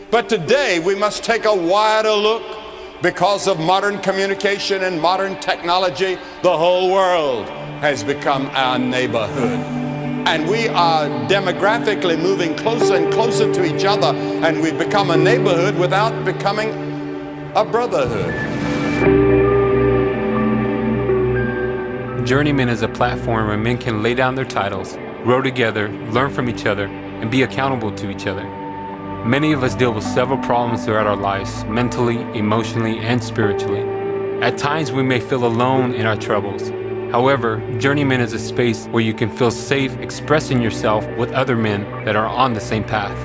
But today we must take a wider look. Because of modern communication and modern technology, the whole world has become our neighborhood. And we are demographically moving closer and closer to each other, and we've become a neighborhood without becoming a brotherhood. Journeyman is a platform where men can lay down their titles, grow together, learn from each other, and be accountable to each other. Many of us deal with several problems throughout our lives, mentally, emotionally, and spiritually. At times, we may feel alone in our troubles. However, Journeyman is a space where you can feel safe expressing yourself with other men that are on the same path.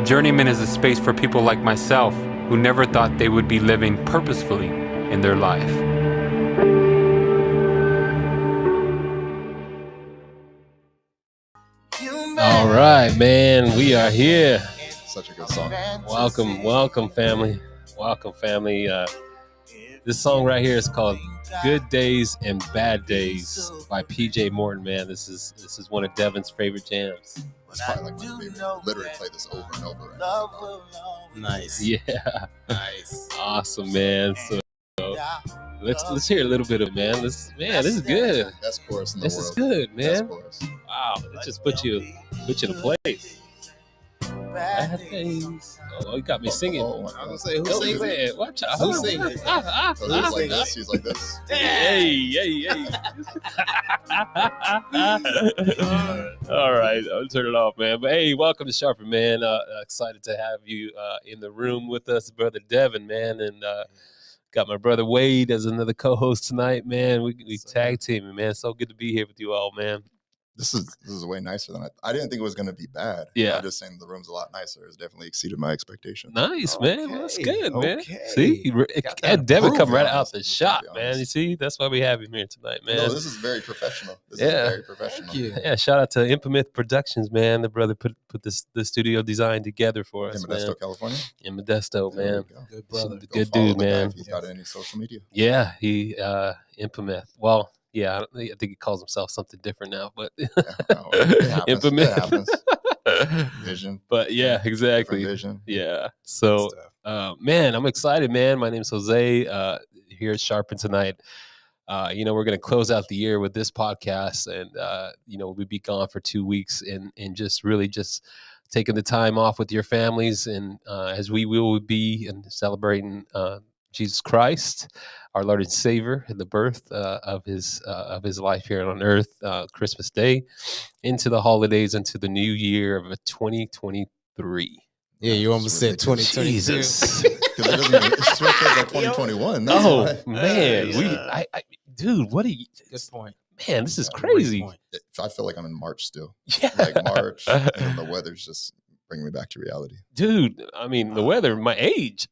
Journeyman is a space for people like myself who never thought they would be living purposefully in their life. All right, man, we are here. Such a good song. Welcome, family. Welcome, family. This song right here is called "Good Days and Bad Days" by PJ Morton. Man, this is one of Devin's favorite jams. It's probably like my favorite. Literally play this over and over. Nice. Yeah. Nice. Awesome, man. So let's hear a little bit of it, man. This is good. Best chorus in the This world. is good, man. Best chorus. Wow, it just put you in a place. Bad days. Oh, you got me singing. I was gonna say, who Don't sings say it? it. Watch out. Who sings it? He's like this. He's like this. Hey. All right, I'll turn it off, man. But hey, welcome to Sharpen, man. Excited to have you in the room with us, brother Devin, man, and got my brother Wade as another co-host tonight, man. We tag teaming, man. So good to be here with you all, man. This is way nicer than I didn't think it was going to be bad. Yeah. I'm just saying the room's a lot nicer. It's definitely exceeded my expectations. Nice, man. Well, that's good, man. Okay. See, Got Devin proof, come right man. out the shot, To be man. honest. You see, that's why we have him here tonight, man. No, this is very professional. This is Yeah. very professional. Thank you. Yeah, shout out to Implement Productions, man. The brother put the studio design together for us, In man. Modesto, California. In Modesto, There man. we go. Good brother. Go Good follow dude, the guy man. if he's got any social media. Yeah, he Implement. Well, yeah, I think he calls himself something different now, but It happens. Implement. It happens. Vision. But yeah, exactly. Different vision. Yeah. So, man, I'm excited, man. My name's Jose. Here at Sharpen tonight. We're going to close out the year with this podcast, and we'll be gone for 2 weeks, and just really just taking the time off with your families, and as we will be and celebrating Jesus Christ, our Lord and Savior, the birth of his life here on earth, Christmas Day, into the holidays, into the new year of 2023. Yeah, you almost said 2022. Jesus. Because it doesn't even, it's supposed to be like 2021. That's Oh why. man, Yeah. dude, what are you? Good point. Man, this is Great crazy. point. I feel like I'm in March still. Yeah. Like March, and then the weather's just bringing me back to reality. Dude, I mean, the weather, my age.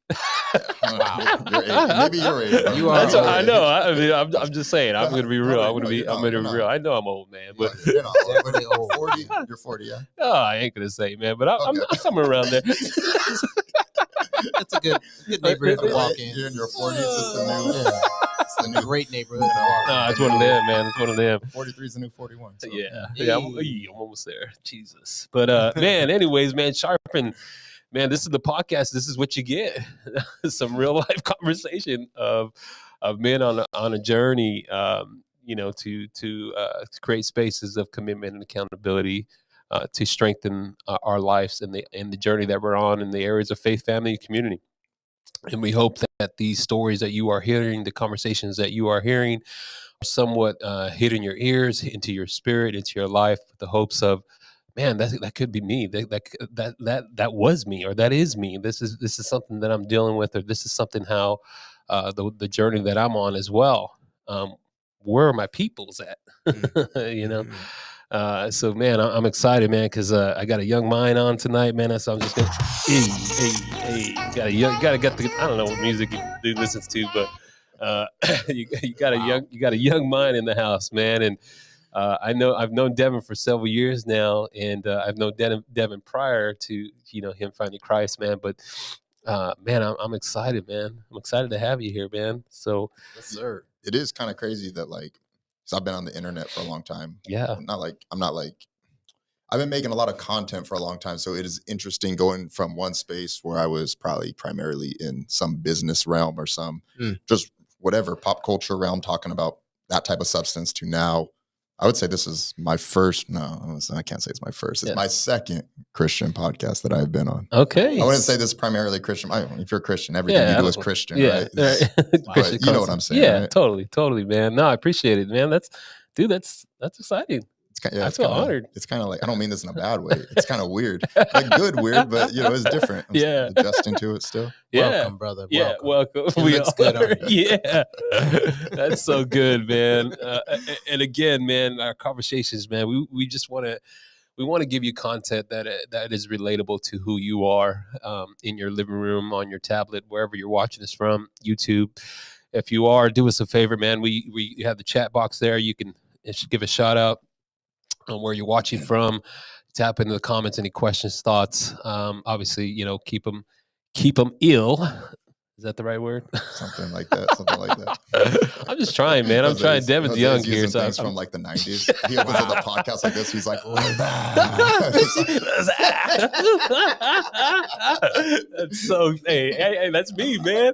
Wow. Your age. Maybe your age. You are That's what I old. know. I mean, I'm just saying. I'm going to be real. I'm going to No, be you're real. not. I know I'm old, man, but You're not old. Definitely old. 40. You're 40, yeah. oh, I ain't going to say, man. But I'm Okay. somewhere around there. That's a good neighborhood to walk in. You're in your 40s. It's the new. Yeah. It's the new. Great neighborhood to walk No, in. it's one of them, man. It's one of them. 43 is the new 41. So. Yeah, I'm almost there. Jesus. But man, anyways, man, Sharpen, man, this is the podcast. This is what you get. Some real life conversation of men on a journey, to create spaces of commitment and accountability to strengthen our lives and the journey that we're on in the areas of faith, family, and community. And we hope that these stories that you are hearing, the conversations that you are hearing, are somewhat hit in your ears, into your spirit, into your life, with the hopes of, man, that could be me. That was me, or that is me. This is something that I'm dealing with, or this is something how the journey that I'm on as well. Where are my peoples at? You know. So man, I'm excited, man, because I got a young mind on tonight, man. So I'm just gonna, hey, gotta get the, I don't know what music you listens to, but you got a young mind in the house, man. And I've known Devin for several years now, and I've known Devin prior to him finding Christ, man. But man, I'm excited, man. I'm excited to have you here, man. So Yes, sir. It is kind of crazy that so I've been on the internet for a long time. yeah, I've been making a lot of content for a long time. So it is interesting going from one space where I was probably primarily in some business realm or some just whatever pop culture realm, talking about that type of substance, to now, I would say this is my first. No, I can't say it's my first. It's my second Christian podcast that I've been on. okay. I wouldn't say this is primarily Christian. If you're Christian, everything you do is Christian, right? Christian you know what I'm saying? Yeah, right? totally, man. No, I appreciate it, man. That's exciting. I feel honored. It's kind of like, I don't mean this in a bad way. It's kind of weird, like good weird, but it's different. I'm adjusting to it still. Welcome, brother. Welcome. It looks good on you. Yeah, that's so good, man. And again, man, our conversations, man, we just want to give you content that is relatable to who you are, in your living room, on your tablet, wherever you're watching us from, YouTube. If you are, do us a favor, man. We have the chat box there. You can give a shout out on where you're watching from. Tap into the comments, any questions, thoughts. Obviously, keep them ill. Is that the right word? Something like that. I'm just trying, man. I'm trying. Devin's young here, so things from like the 90s. He opens up the podcast like this. He's like, that's so. Hey, that's me, man.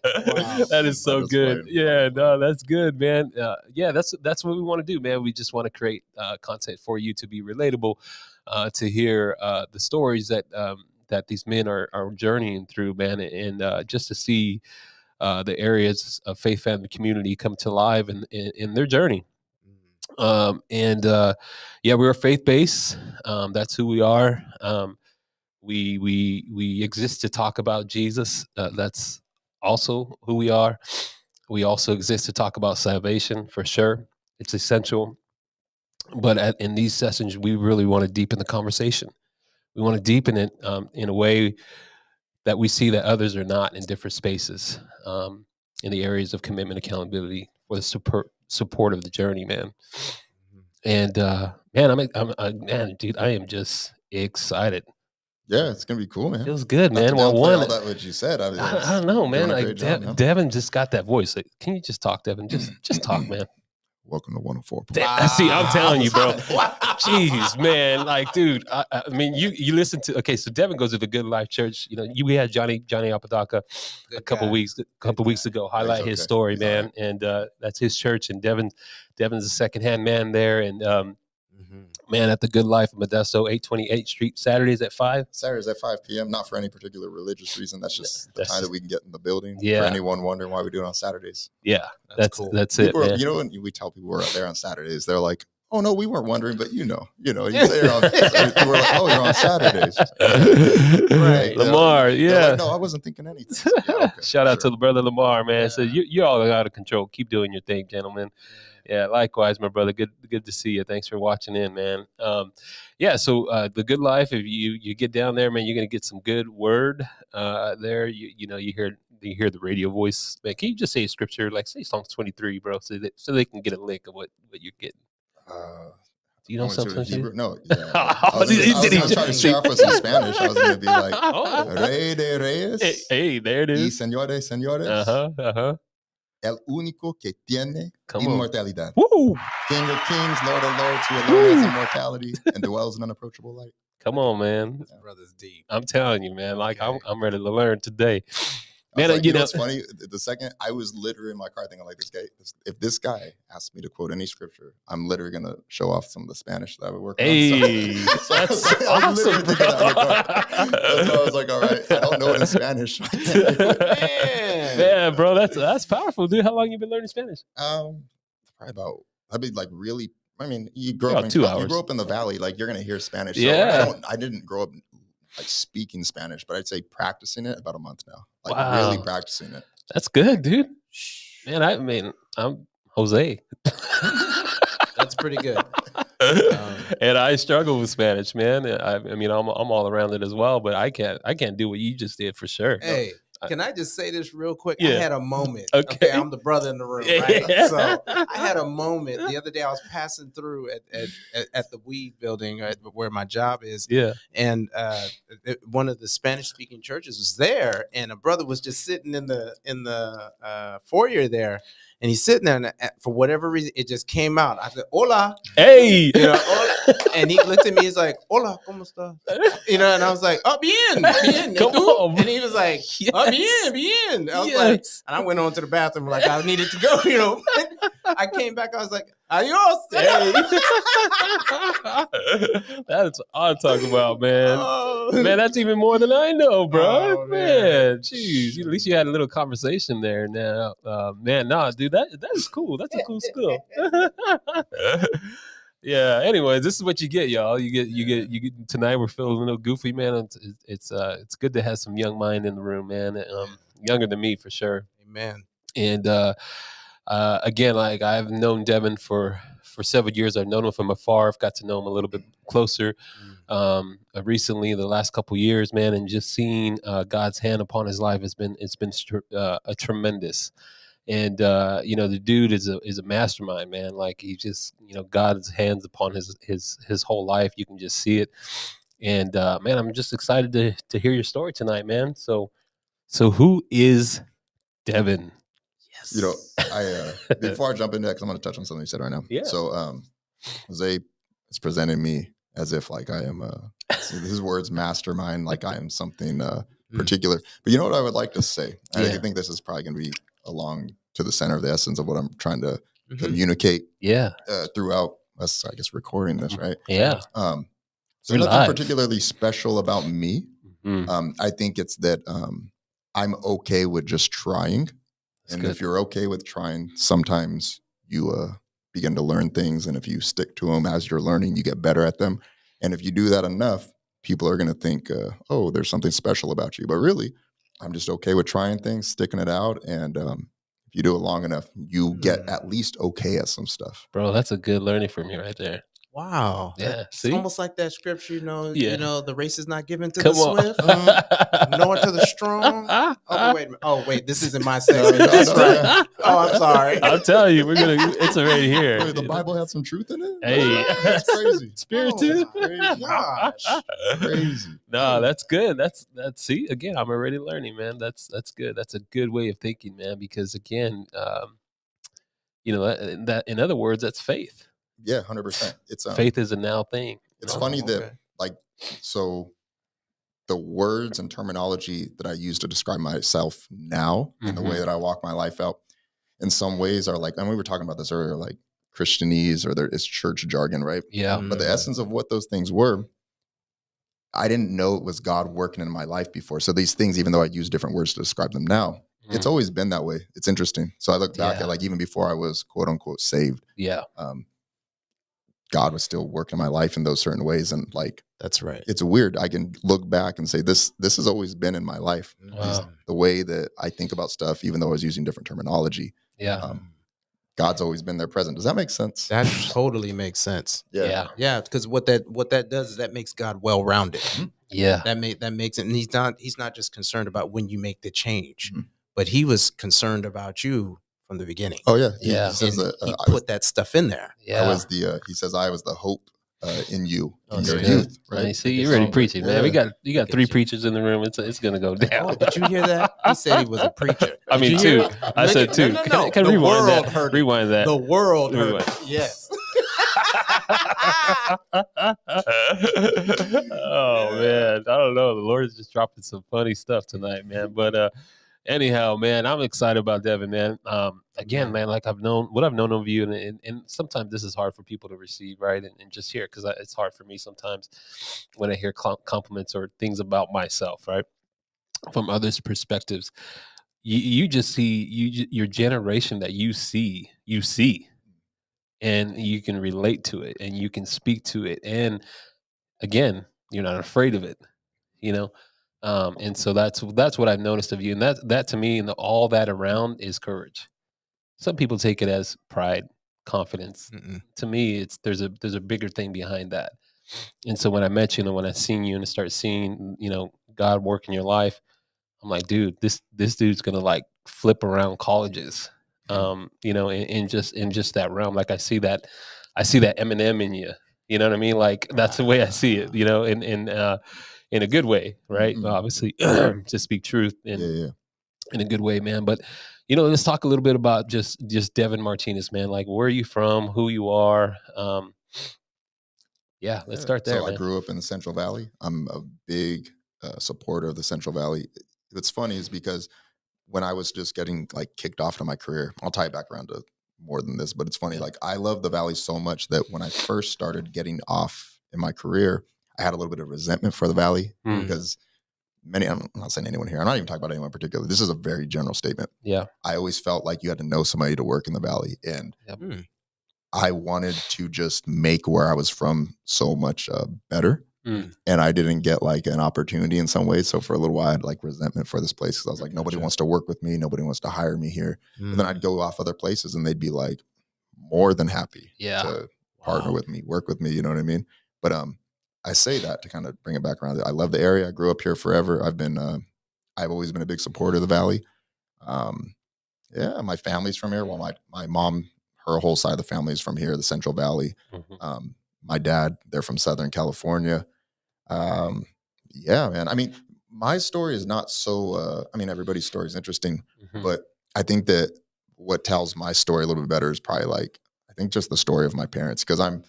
That is so good. Yeah, no, that's good, man. That's what we want to do, man. We just want to create content for you to be relatable, to hear the stories that these men are journeying through, man, and just to see the areas of faith, family, community come to life in their journey. We're faith-based. That's who we are. We exist to talk about Jesus. That's also who we are. We also exist to talk about salvation, for sure. It's essential. But in these sessions, we really want to deepen the conversation. We want to deepen it in a way that we see that others are not in different spaces, in the areas of commitment, accountability, for the support of the journey, man. And man, dude, I am just excited. Yeah, it's gonna be cool, man. Feels good, man. Well, all that what you said. I don't know, man. Like Devin just got that voice. Like, can you just talk, Devin? Just talk, man. Welcome to 104. See, I'm telling you, bro. Jeez, man. Like, dude, I mean, you listen to, okay, so Devin goes to the Good Life Church. We had Johnny Apodaca a couple weeks ago highlight his story, man. And that's his church. And Devin's a secondhand man there. And man, at the Good Life in Modesto, 828th Street, Saturdays at 5? Saturdays at 5 p.m., not for any particular religious reason. That's just the time that we can get in the building. Yeah. For anyone wondering why we do it on Saturdays. Yeah, that's cool. That's people it, man. When we tell people we're out there on Saturdays, they're like, oh, no, we weren't wondering, but you say we're like, oh, you're on Saturdays. Right. Lamar, yeah. Like, no, I wasn't thinking anything. Yeah, okay, Shout out to the brother Lamar, man. So you all are out of control. Keep doing your thing, gentlemen. Yeah, likewise, my brother. Good to see you. Thanks for watching in, man. Yeah, so the good life. If you get down there, man, you're gonna get some good word there. You hear the radio voice. Man, can you just say a scripture, like say Psalm 23, bro, so they can get a lick of what you're getting. Do you know something? Hebrew? No, yeah. Oh, I was trying to share off with some Spanish. I was going to be like, Rey de Reyes. Hey, there it Y is. señores, señores. El único que tiene inmortalidad. Woo! King of kings, Lord of lords, who alone has immortality and dwells in unapproachable light. Come on, man. This brother's deep. I'm telling you, man. Like I'm ready to learn today. Man, like, you know what's funny? The second I was literally in my car thinking like, if this guy asks me to quote any scripture, I'm literally gonna show off some of the Spanish that I would work on. So, that's awesome, bro. That's why I was like, all right, I don't know it in Spanish. Man, bro, that's powerful, dude. How long you been learning Spanish? Probably about. I'd be like really. I mean, you grow up in 2 hours. You grow up in the valley, like you're gonna hear Spanish. So yeah, I didn't grow up like speaking Spanish, but I'd say practicing it about a month now. Like wow. really practicing it. That's good, dude. Man, I'm Jose. That's pretty good. And I struggle with Spanish, man. I mean, I'm all around it as well, but I can't do what you just did for sure. Hey, can I just say this real quick? Yeah. I had a moment. Okay, I'm the brother in the room, right? Yeah. So I had a moment the other day. I was passing through at the weed building where my job is. Yeah. And one of the Spanish speaking churches was there, and a brother was just sitting in the foyer there. And he's sitting there, and for whatever reason, it just came out. I said, "Hola, hey," hola. And he looked at me. He's like, "Hola, cómo estás?" And I was like, "Oh, bien, bien." Come on, and he was like, "Oh, bien, bien." I was like, and I went on to the bathroom like I needed to go. I came back. I was like, "Adios." Hey. That's what I'm talking about, man. Oh. Man, that's even more than I know, bro. Oh, man, jeez. At least you had a little conversation there. Now, man, nah, dude, that is cool. That's a cool skill. Yeah. Anyways, this is what you get, y'all. You get. Tonight we're feeling a little goofy, man. It's good to have some young mind in the room, man. Younger than me for sure. Amen. And again, like I've known Devin for several years. I've known him from afar. I've got to know him a little bit closer recently, the last couple years, man, and just seeing God's hand upon his life has been a tremendous. And the dude is a mastermind, man. Like he just God's hands upon his whole life. You can just see it. And man, I'm just excited to hear your story tonight, man. So who is Devin? I before I jump into that, because I'm going to touch on something you said right now. Yeah. So Jose is presenting me as if like I am his words mastermind, like I am something particular. But you know what I would like to say? I think this is probably going to be along to the center of the essence of what I'm trying to communicate. Yeah. Throughout us, I guess, recording this, right? Yeah. So there's nothing particularly special about me. I think it's that I'm okay with just trying. And if you're okay with trying, sometimes you begin to learn things. And if you stick to them as you're learning, you get better at them. And if you do that enough, people are going to think, oh, there's something special about you. But really, I'm just okay with trying things, sticking it out. And if you do it long enough, you get at least okay at some stuff. Bro, that's a good learning from you right there. Wow. Yeah. It's almost like that scripture, the race is not given to Come the on. swift, nor to the strong. Oh, wait, this isn't my segment. That's right. Oh, I'm sorry. I'll tell you, it's right here. Wait, the Bible had some truth in it? Hey. That's crazy. Spirit too? Gosh. Crazy. No, that's good. That's see, again, I'm already learning, man. That's good. That's a good way of thinking, man, because again, that in other words, that's faith. Yeah, 100%. It's faith is a now thing. It's funny that so the words and terminology that I use to describe myself now and the way that I walk my life out in some ways are like, and we were talking about this earlier, like Christianese or it's church jargon, right? Yeah. But the essence of what those things were, I didn't know it was God working in my life before. So these things, even though I use different words to describe them now, it's always been that way. It's interesting. So I look back at like even before I was quote unquote saved. Yeah. God was still working my life in those certain ways. And like, that's right. It's weird. I can look back and say, this has always been in my life. Wow. The way that I think about stuff, even though I was using different terminology. Yeah. God's always been there present. Does that make sense? That totally makes sense. Yeah. Yeah, because what that does is that makes God well-rounded. Yeah. That makes it, and he's not just concerned about when you make the change, Mhm. but he was concerned about you from the beginning. Oh yeah. Yeah. He says And that he put that stuff in there. Yeah. I was the. He says I was the hope in you in That's your good. youth. Right. Right, see, you're already preaching, man. Yeah. You got 3 preachers in the room. It's gonna go down. Oh, did you hear that? He said he was a preacher. I mean, Did you 2. hear it? I said 2. No. Can The rewind world that? heard it. Rewind that. The world heard Rewind. it. Yes. Oh man, I don't know. The Lord is just dropping some funny stuff tonight, man. But anyhow, man, I'm excited about Devin, man. Again, man, like I've known of you, and sometimes this is hard for people to receive, right? And just hear, because it's hard for me sometimes when I hear compliments or things about myself, right, from others' perspectives. You just see your generation that you see, and you can relate to it, and you can speak to it, and again, you're not afraid of it, you know. And so that's what I've noticed of you, and that to me, and all that around is courage. Some people take it as pride, confidence. Mm-mm. To me, there's a bigger thing behind that. And so when I met you, when I seen you and I start seeing, God work in your life, I'm like, dude, this dude's gonna like flip around colleges, in just that realm. Like I see that Eminem in you. You know what I mean? Like that's the way I see it. In a good way, right? Mhm. Obviously, to speak truth in Yeah. in a good way, man. But let's talk a little bit about just Devin Martinez, man. Like, where are you from? Who you are? Let's start there, So man. I grew up in the Central Valley. I'm a big supporter of the Central Valley. What's funny is because when I was just getting like kicked off to my career, I'll tie it back around to more than this, but it's funny. Like I love the Valley so much that when I first started getting off in my career, I had a little bit of resentment for the Valley because I'm not saying anyone here. I'm not even talking about anyone in particular. This is a very general statement. Yeah. I always felt like you had to know somebody to work in the Valley. And Yep. I wanted to just make where I was from so much better. Mm. And I didn't get like an opportunity in some ways. So for a little while, I had like resentment for this place because I was like, nobody wants to work with me. Nobody wants to hire me here. And then I'd go off other places and they'd be like more than happy to partner with me, work with me. You know what I mean? But I say that to kind of bring it back around. I love the area. I grew up here forever. I've always been a big supporter of the Valley. My family's from here. Well, my mom, her whole side of the family is from here, the Central Valley. Mm-hmm. My dad, they're from Southern California. Man. I mean, my story is not so, everybody's story is interesting, but I think that what tells my story a little bit better is probably like, I think just the story of my parents. Cause I'm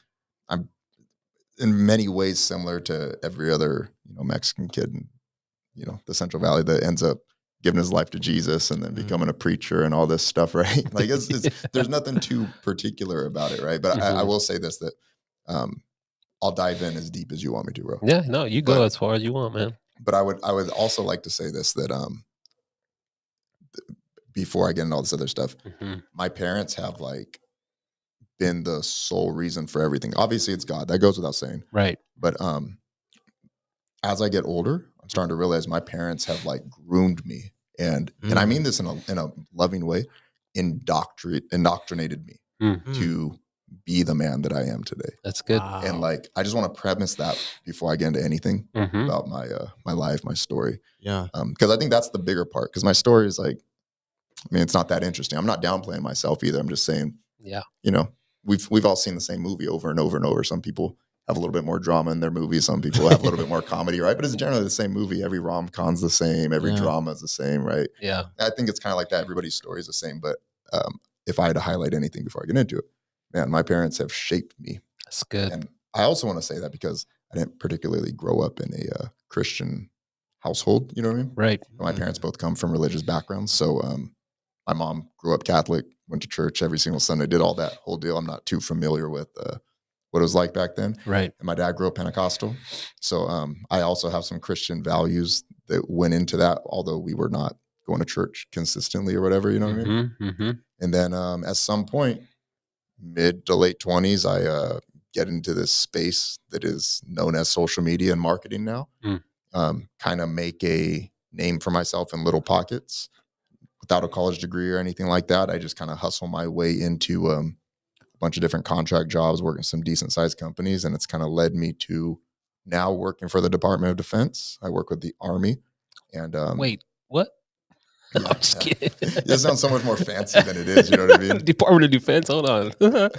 in many ways similar to every other, Mexican kid in, the Central Valley that ends up giving his life to Jesus and then becoming a preacher and all this stuff. Right. Like there's nothing too particular about it. Right. But I will say this, that, I'll dive in as deep as you want me to, bro. Yeah, no, you go as far as you want, man. But I would also like to say this, that before I get into all this other stuff, my parents have like been the sole reason for everything. Obviously, it's God. That goes without saying. Right. But as I get older, I'm starting to realize my parents have like groomed me, and I mean this in a loving way, indoctrinated me to be the man that I am today. That's good. Wow. And like, I just want to premise that before I get into anything about my life, my story. Yeah. Because I think that's the bigger part. Because my story is like, it's not that interesting. I'm not downplaying myself either. I'm just saying, we've all seen the same movie over and over and over. Some people have a little bit more drama in their movies. Some people have a little bit more comedy, right? But it's generally the same movie. Every rom-com's the same. Every drama is the same, right? Yeah. I think it's kind of like that. Everybody's story is the same. But if I had to highlight anything before I get into it, man, my parents have shaped me. That's good. And I also want to say that because I didn't particularly grow up in a Christian household. You know what I mean? Right. My parents both come from religious backgrounds. So my mom grew up Catholic, went to church every single Sunday, did all that whole deal. I'm not too familiar with what it was like back then. Right. And my dad grew up Pentecostal. So I also have some Christian values that went into that, although we were not going to church consistently or whatever, you know what I mean? And then at some point, mid to late 20s, I get into this space that is known as social media and marketing now. Kind of make a name for myself in little pockets without a college degree or anything like that. I just kind of hustle my way into a bunch of different contract jobs, working some decent sized companies. And it's kind of led me to now working for the Department of Defense. I work with the Army. And Wait, what? yeah, I'm just kidding. It sounds so much more fancy than it is. You know what I mean? Department of Defense. Hold on. I feel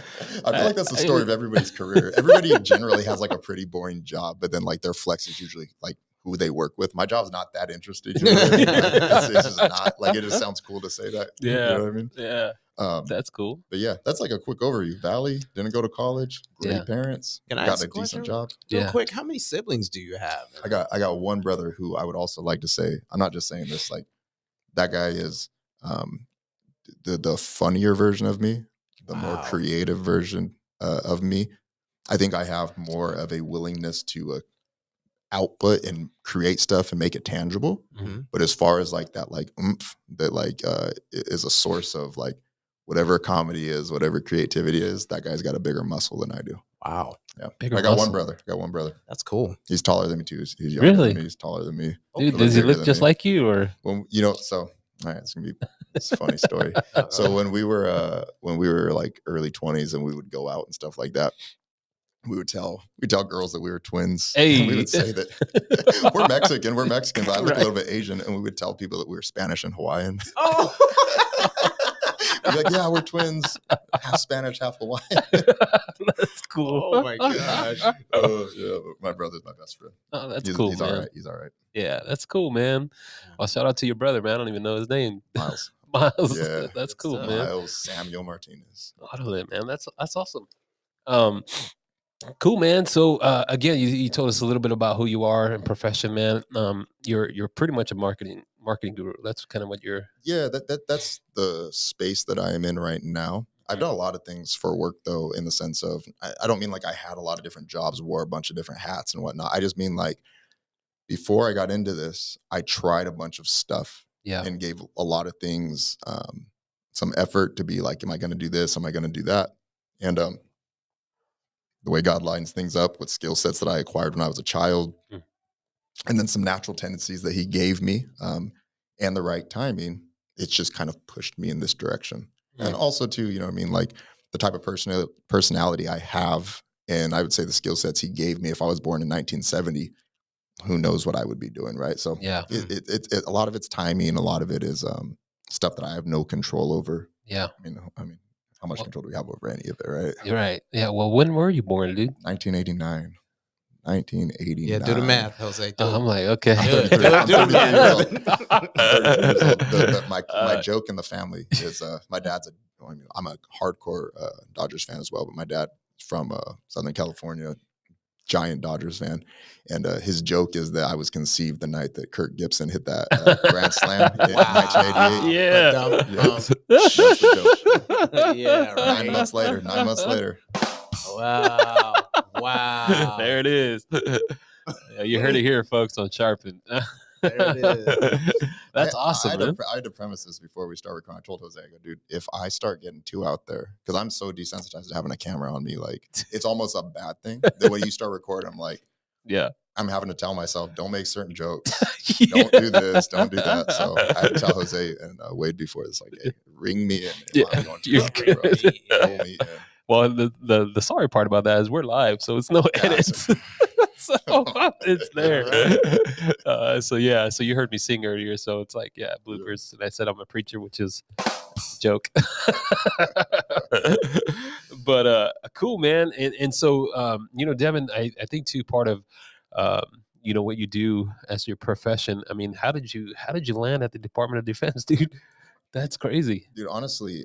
like that's the story of everybody's career. Everybody generally has like a pretty boring job, but then like their flex is usually like who they work with. My job's not that interesting. You know what I mean? It's just not like, it just sounds cool to say that. Yeah. You know what I mean? Yeah. That's cool. But yeah, that's like a quick overview. Valley, didn't go to college, great Yeah. parents, Can I got ask a a question? decent job. Real Yeah. quick, how many siblings do you have? I got one brother who I would also like to say, I'm not just saying this, like that guy is the funnier version of me, the more Wow. creative version of me. I think I have more of a willingness to output and create stuff and make it tangible. Mhm. But as far as like that, like oomph, that like is a source of like whatever comedy is, whatever creativity is, that guy's got a bigger muscle than I do. Wow, Yeah, Bigger I got muscle. one brother. I got one brother. that's cool. He's taller than me too. He's younger Really? than me. He's taller than me. Dude, a does he little bigger look than just me. like you, or? Well, you know, so all right, it's a funny story. So when we were like early 20s and we would go out and stuff like that, we'd tell girls that we were twins. Hey. And we would say that we're Mexican, but I look Right. a little bit Asian, and we would tell people that we were Spanish and Hawaiian. Oh, We'd be like, yeah, we're twins, half Spanish, half Hawaiian. That's cool. Oh my gosh. Oh yeah, but my brother's my best friend. Oh, that's He's, cool, he's man. all right. He's all right. Yeah, that's cool, man. Well, shout out to your brother, man. I don't even know his name. Miles. Miles. Yeah. That's cool, stuff. man. Miles Samuel Martinez. A lot of it, man. That's awesome. Cool, man. So again, you told us a little bit about who you are and profession, man. You're pretty much a marketing guru. That's kind of what you're. Yeah, that's the space that I am in right now. I've done a lot of things for work though, in the sense of I don't mean like I had a lot of different jobs, wore a bunch of different hats and whatnot. I just mean like before I got into this, I tried a bunch of stuff Yeah. and gave a lot of things some effort to be like, am I going to do this? Am I going to do that? And the way God lines things up with skill sets that I acquired when I was a child, and then some natural tendencies that He gave me, and the right timing, it's just kind of pushed me in this direction. And also too, you know what I mean, like the type of personality I have, and I would say the skill sets He gave me. If I was born in 1970, who knows what I would be doing, right? So Yeah. it a lot of it's timing, a lot of it is stuff that I have no control over. Yeah. I mean, how much control do we have over any of it, right? You're right. Yeah. Well, when were you born, dude? 1989. 1989. Yeah, do the math, Jose. Do I'm it. like, okay. Do it. I'm Do the 33 years old. math. I'm 33 years old. My joke in the family is my dad's I'm a hardcore Dodgers fan as well, but my dad is from Southern California, giant Dodgers fan, and his joke is that I was conceived the night that Kirk Gibson hit that grand slam in 1988. Yeah. That's the joke. Yeah, 9 right. months later. Wow. There it is. Yeah, you heard it here, folks, on Sharpen. There it is. That's awesome, man. I had to premise this before we start recording. I told Jose, I go, dude, if I start getting too out there, because I'm so desensitized to having a camera on me, like it's almost a bad thing. The way you start recording, I'm like, Yeah. I'm having to tell myself, don't make certain jokes. Don't do this, don't do that. So I had to tell Jose and Wade before this, like, hey, ring me in. Yeah, I'm going to you're out there, bro. good. Roll me in. Well, the sorry part about that is we're live, so it's no edits. So it's there. So yeah, so you heard me sing earlier, so it's like, yeah, bloopers. And I said I'm a preacher, which is a joke. But cool, man. And so you know, Devin, I think too, part of you know, what you do as your profession. I mean, how did you land at the Department of Defense, dude? That's crazy. Dude, honestly,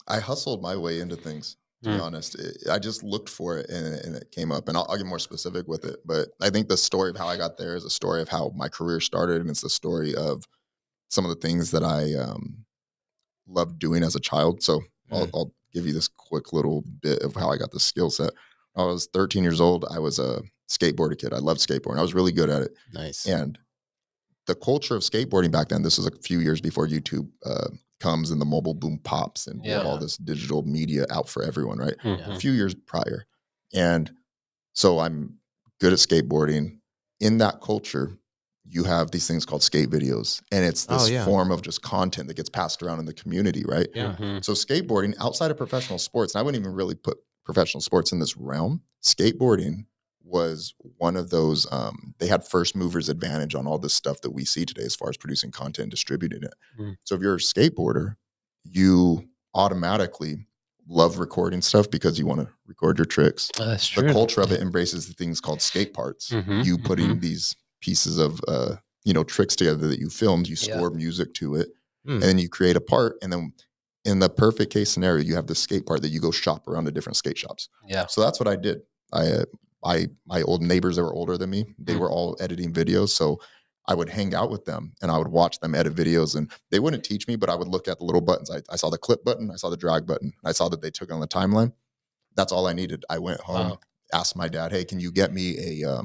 I hustled my way into things, to be honest. I just looked for it and it came up. And I'll get more specific with it. But I think the story of how I got there is a story of how my career started. And it's the story of some of the things that I loved doing as a child. So I'll give you this quick little bit of how I got the skill set. I was 13 years old. I was a skateboarder kid. I loved skateboarding. I was really good at it. Nice. And the culture of skateboarding back then, this was a few years before YouTube comes and the mobile boom pops and we have all this digital media out for everyone, right? Mhm. A few years prior. And so I'm good at skateboarding. In that culture, you have these things called skate videos, and it's this form of just content that gets passed around in the community, right? Yeah. So skateboarding outside of professional sports, and I wouldn't even really put professional sports in this realm, skateboarding was one of those, they had first movers advantage on all this stuff that we see today as far as producing content and distributing it. So if you're a skateboarder, you automatically love recording stuff because you want to record your tricks. That's true. The culture of it embraces the things called skate parts. You putting these pieces of tricks together that you filmed, you score music to it, and then you create a part, and then in the perfect case scenario, you have the skate part that you go shop around to different skate shops. Yeah. So that's what I did. My old neighbors that were older than me, they were all editing videos. So I would hang out with them and I would watch them edit videos, and they wouldn't teach me, but I would look at the little buttons. I saw the clip button, I saw the drag button, I saw that they took it on the timeline. That's all I needed. I went home, asked my dad, hey, can you get me a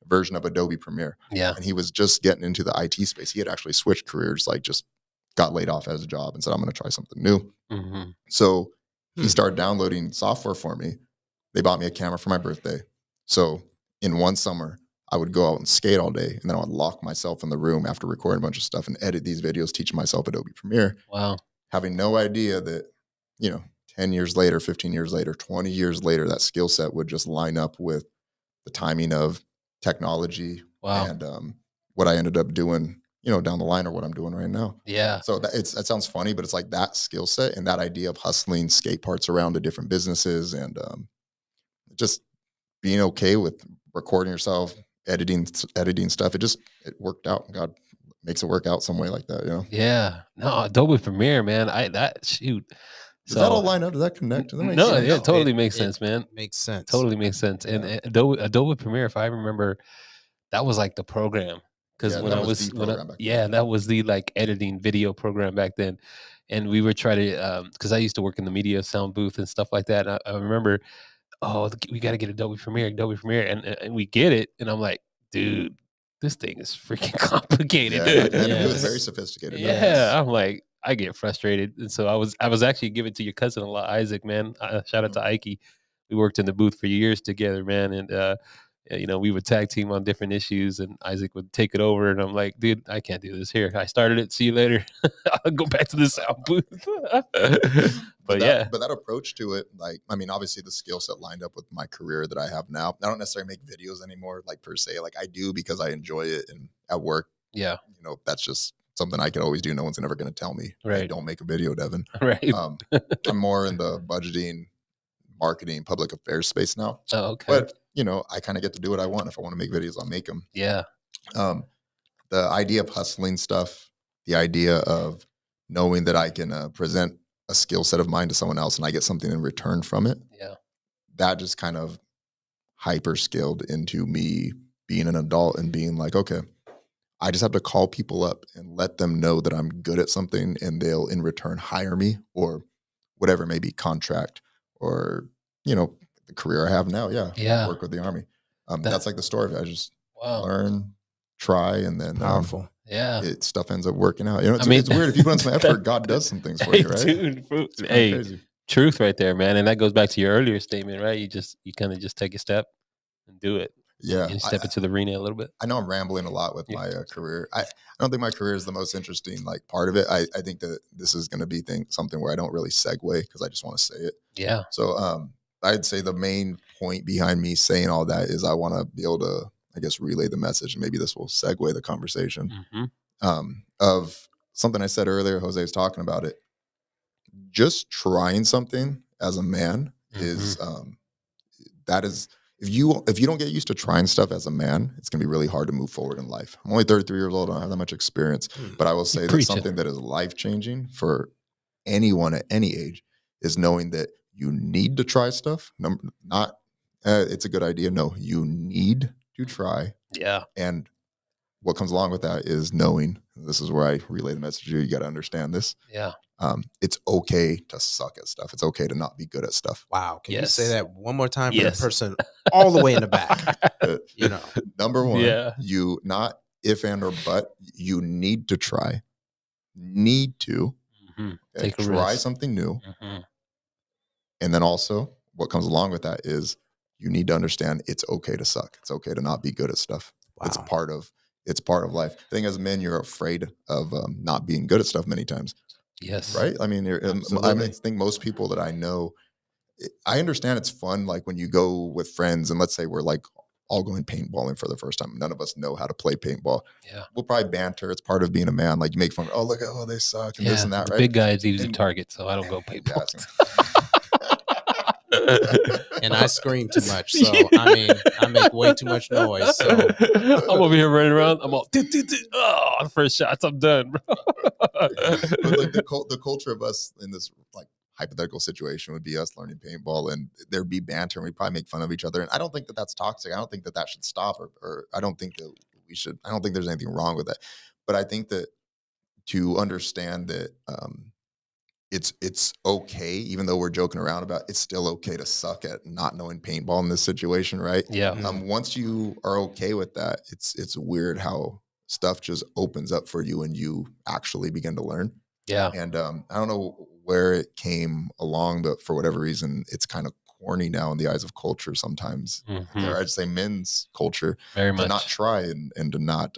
version of Adobe Premiere? Yeah. And he was just getting into the IT space. He had actually switched careers, like just got laid off as a job and said, I'm going to try something new. So he started downloading software for me. They bought me a camera for my birthday. So in one summer, I would go out and skate all day, and then I would lock myself in the room after recording a bunch of stuff and edit these videos, teaching myself Adobe Premiere. Wow. Having no idea that, 10 years later, 15 years later, 20 years later, that skill set would just line up with the timing of technology and what I ended up doing, down the line, or what I'm doing right now. Yeah. So that sounds funny, but it's like that skill set and that idea of hustling skate parts around to different businesses, and just being okay with recording yourself, editing stuff. It worked out. God makes it work out some way like that, Yeah. No, Adobe Premiere, man. Shoot. Does that all line up? Does that connect? Does that make No, sense? it totally makes sense, man. Makes sense. Totally makes sense. And Adobe Premiere, if I remember, that was like the program. Because that was the like editing video program back then. And we were trying to, because I used to work in the media sound booth and stuff like that. And I remember, we got to get Adobe Premiere, and we get it. And I'm like, dude, this thing is freaking complicated. It was very sophisticated. Yeah, I'm like, I get frustrated, and so I was actually giving to your cousin-in-law Isaac, man. Shout out to Ike. We worked in the booth for years together, man, and we would tag team on different issues, and Isaac would take it over, and I'm like, dude, I can't do this. Here, I started it. See you later. I'll go back to the sound booth. But that approach to it, like, I mean, obviously the skill set lined up with my career that I have now. I don't necessarily make videos anymore, like per se. Like I do because I enjoy it, and at work, that's just something I could always do. No one's ever going to tell me, right? Hey, don't make a video, Devin. Right. I'm more in the budgeting, marketing, public affairs space now. Oh, okay. But I kind of get to do what I want. If I want to make videos, I'll make them. Yeah. The idea of hustling stuff, the idea of knowing that I can present a skill set of mine to someone else and I get something in return from it. Yeah. That just kind of hyper scaled into me being an adult and being like, okay, I just have to call people up and let them know that I'm good at something, and they'll in return hire me, or whatever, maybe contract, or, the career I have now. Yeah. Work with the Army. That's like the story of it. I just learn, try, and then powerful. Stuff ends up working out. It's weird. If you put in some effort, God does some things for you, right? Dude, crazy. Truth right there, man. And that goes back to your earlier statement, right? You kind of just take a step and do it. Yeah. And step into the arena a little bit. I know I'm rambling a lot with my career. I don't think my career is the most interesting part of it. I think that this is going to be something where I don't really segue because I just want to say it. Yeah. So I'd say the main point behind me saying all that is I want to be able to, I guess, relay the message, and maybe this will segue the conversation of something I said earlier. Jose was talking about it. Just trying something as a man is that is, if you don't get used to trying stuff as a man, it's gonna be really hard to move forward in life. I'm only 33 years old. I don't have that much experience, but I will say that something that is life changing for anyone at any age is knowing that you need to try stuff. It's a good idea. No, you need to try. Yeah. And what comes along with that is knowing, this is where I relay the message to you. You got to understand this. Yeah. It's okay to suck at stuff. It's okay to not be good at stuff. Wow. Can you say that one more time for the person all the way in the back? Number one, you not if and or but, you need to try. Need to try something new. And then also what comes along with that is you need to understand it's okay to suck. It's okay to not be good at stuff. Wow. it's part of life. I think as men, you're afraid of not being good at stuff many times, Yes. right? I mean, I think most people that I know, I understand it's fun. Like when you go with friends and let's say we're like all going paintballing for the first time. None of us know how to play paintball. Yeah. We'll probably banter. It's part of being a man. Like you make fun. Oh, look at, they suck and this and that, the right? big guy is easy to target, so I don't go paintball. And I scream too much, so I mean, I make way too much noise. So I'm over here running around. I'm all, the first shots, I'm done, bro. But like the culture of us in this like hypothetical situation would be us learning paintball, and there'd be banter, and we'd probably make fun of each other. And I don't think that that's toxic. I don't think that that should stop, or I don't think that we should. I don't think there's anything wrong with that. But I think that to understand that it's okay, even though we're joking around about it's still okay to suck at not knowing paintball in this situation, right? Yeah. Once you are okay with that, it's weird how stuff just opens up for you and you actually begin to learn. Yeah. And I don't know where it came along, but for whatever reason, it's kind of corny now in the eyes of culture sometimes. Or I'd say men's culture Very much. to not try and to not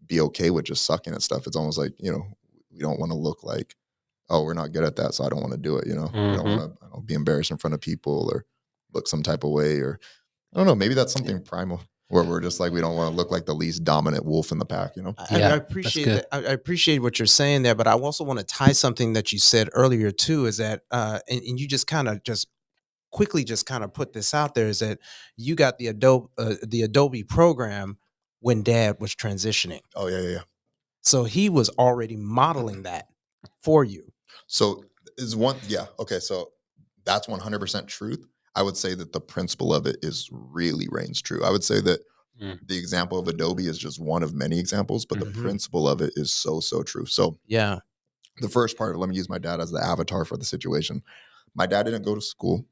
be okay with just sucking at stuff. It's almost like, we don't want to look like, oh, we're not good at that, so I don't want to do it. We don't want to be embarrassed in front of people or look some type of way, or I don't know. Maybe that's something primal where we're just like we don't want to look like the least dominant wolf in the pack. I appreciate that. I appreciate what you're saying there, but I also want to tie something that you said earlier too. Is that and you just kind of just quickly just kind of put this out there, is that you got the Adobe program when Dad was transitioning. Oh yeah. So he was already modeling that for you. So is one, yeah. Okay. So that's 100% truth. I would say that the principle of it is really reigns true. I would say that the example of Adobe is just one of many examples, but the principle of it is so true. So yeah, the first part, let me use my dad as the avatar for the situation. My dad didn't go to school.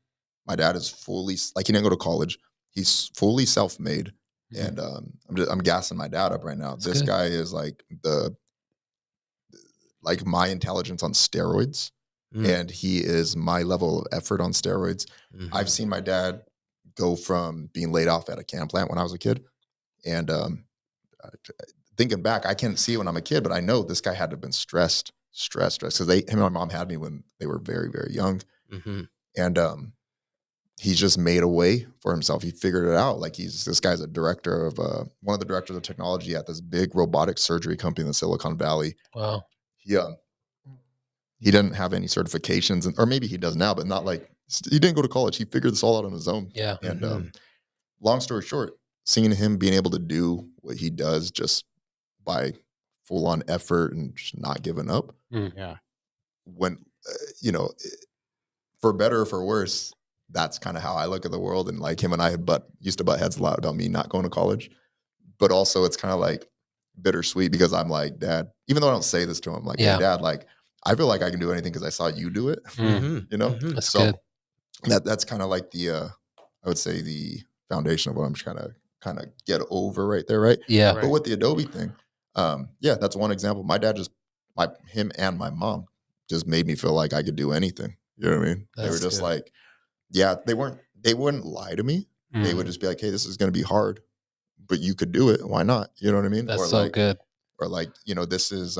My dad is fully, like, he didn't go to college. He's fully self-made. And I'm gassing my dad up right now. That's this good. guy is like my intelligence on steroids. And he is my level of effort on steroids. I've seen my dad go from being laid off at a can plant when I was a kid. And thinking back, I can't see it when I'm a kid, but I know this guy had to have been stressed. Because him and my mom had me when they were very, very young. And he's just made a way for himself. He figured it out. Like this guy's a director of one of the directors of technology at this big robotic surgery company in the Silicon Valley. Wow. He didn't have any certifications, or maybe he does now, but not like, he didn't go to college. He figured this all out on his own. Yeah. And long story short, seeing him being able to do what he does just by full on effort and just not giving up. Yeah. When, for better or for worse, that's kind of how I look at the world. And like him and I used to butt heads a lot about me not going to college, but also it's kind of like bittersweet because I'm like, Dad, even though I don't say this to him, like, hey, Dad, like, I feel like I can do anything because I saw you do it, That's so good. that's kind of like the, I would say the foundation of what I'm trying to kind of get over right there. Right. Yeah. But with the Adobe thing, that's one example. My dad him and my mom just made me feel like I could do anything. You know what I mean? They were just like, they wouldn't lie to me. They would just be like, hey, this is going to be hard, but you could do it. Why not? You know what I mean? That's so good. Or like, this is,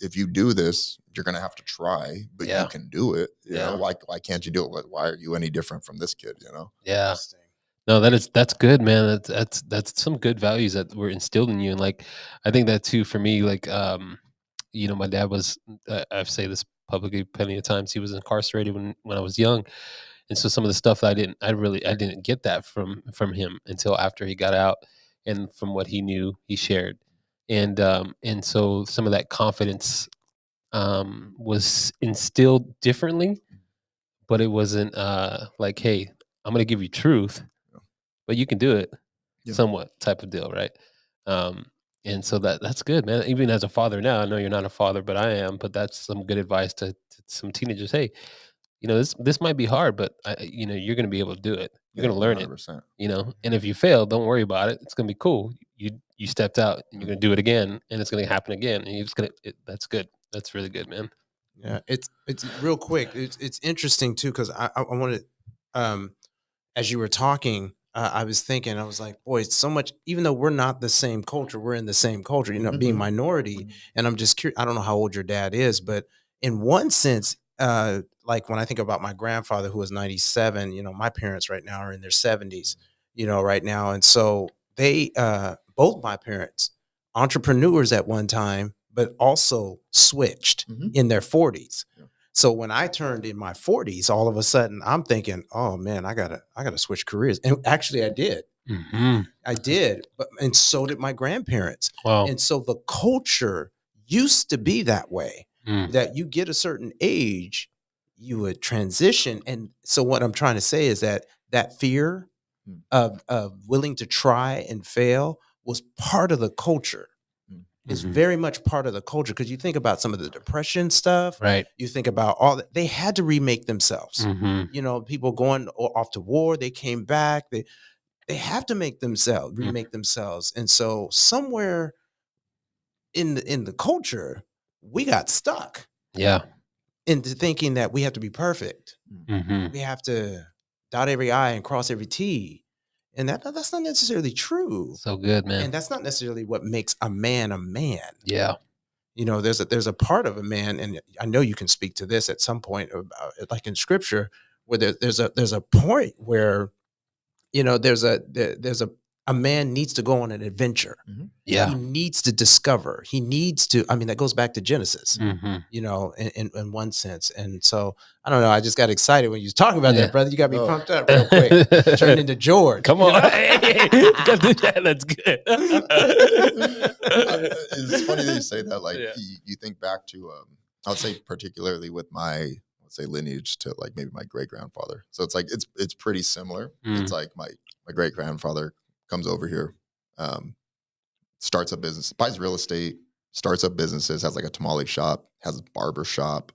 if you do this, you're going to have to try, but you can do it. You know, why can't you do it? Why are you any different from this kid? Yeah. No, that's good, man. That's some good values that were instilled in you. And like, I think that too, for me, like, my dad was, I've said this publicly plenty of times. He was incarcerated when I was young. And so some of the stuff that I didn't get that from him until after he got out, and from what he knew, he shared. And so some of that confidence was instilled differently, but it wasn't like, hey, I'm going to give you truth, but you can do it, somewhat type of deal, right? And so that's good, man. Even as a father now, I know you're not a father, but I am. But that's some good advice to some teenagers. Hey, this might be hard, but you're going to be able to do it. You're going to learn 100%. it. And if you fail, don't worry about it. It's going to be cool. You stepped out, and you're going to do it again, and it's going to happen again. And you're just going to. That's good. That's really good, man. Yeah, it's real quick. It's interesting too, because I wanted, as you were talking, I was thinking, I was like, boy, it's so much, even though we're not the same culture, we're in the same culture, being minority. And I'm just curious, I don't know how old your dad is, but in one sense, like when I think about my grandfather who was 97, my parents right now are in their 70s, right now. And so they, both my parents, entrepreneurs at one time, but also switched in their 40s. So when I turned in my 40s, all of a sudden I'm thinking, oh man, I gotta switch careers. And actually I did. I did. And so did my grandparents. Wow. And so the culture used to be that way, that you get a certain age, you would transition. And so what I'm trying to say is that fear of willing to try and fail was part of the culture. Is very much part of the culture, because you think about some of the depression stuff, Right. you think about all that, they had to remake themselves. People going off to war, they came back, they have to remake themselves. And so somewhere in the culture, we got stuck Yeah. into thinking that we have to be perfect. We have to dot every I and cross every T. And that's not necessarily true. So good, man. And that's not necessarily what makes a man a man. Yeah. There's a part of a man, and I know you can speak to this at some point, about, like in scripture, where there's a point where, there's a man needs to go on an adventure. Yeah. He needs to discover. He needs to. I mean, that goes back to Genesis. In one sense. And so I don't know. I just got excited when you was talking about that, brother. You got me pumped up real quick. Turned into George. Come on. That's good. It's funny that you say that. Like you think back to, I would say particularly with my, let's say, lineage to like maybe my great grandfather. So it's like it's pretty similar. It's like my great grandfather comes over here, starts a business, buys real estate, starts up businesses, has like a tamale shop, has a barber shop.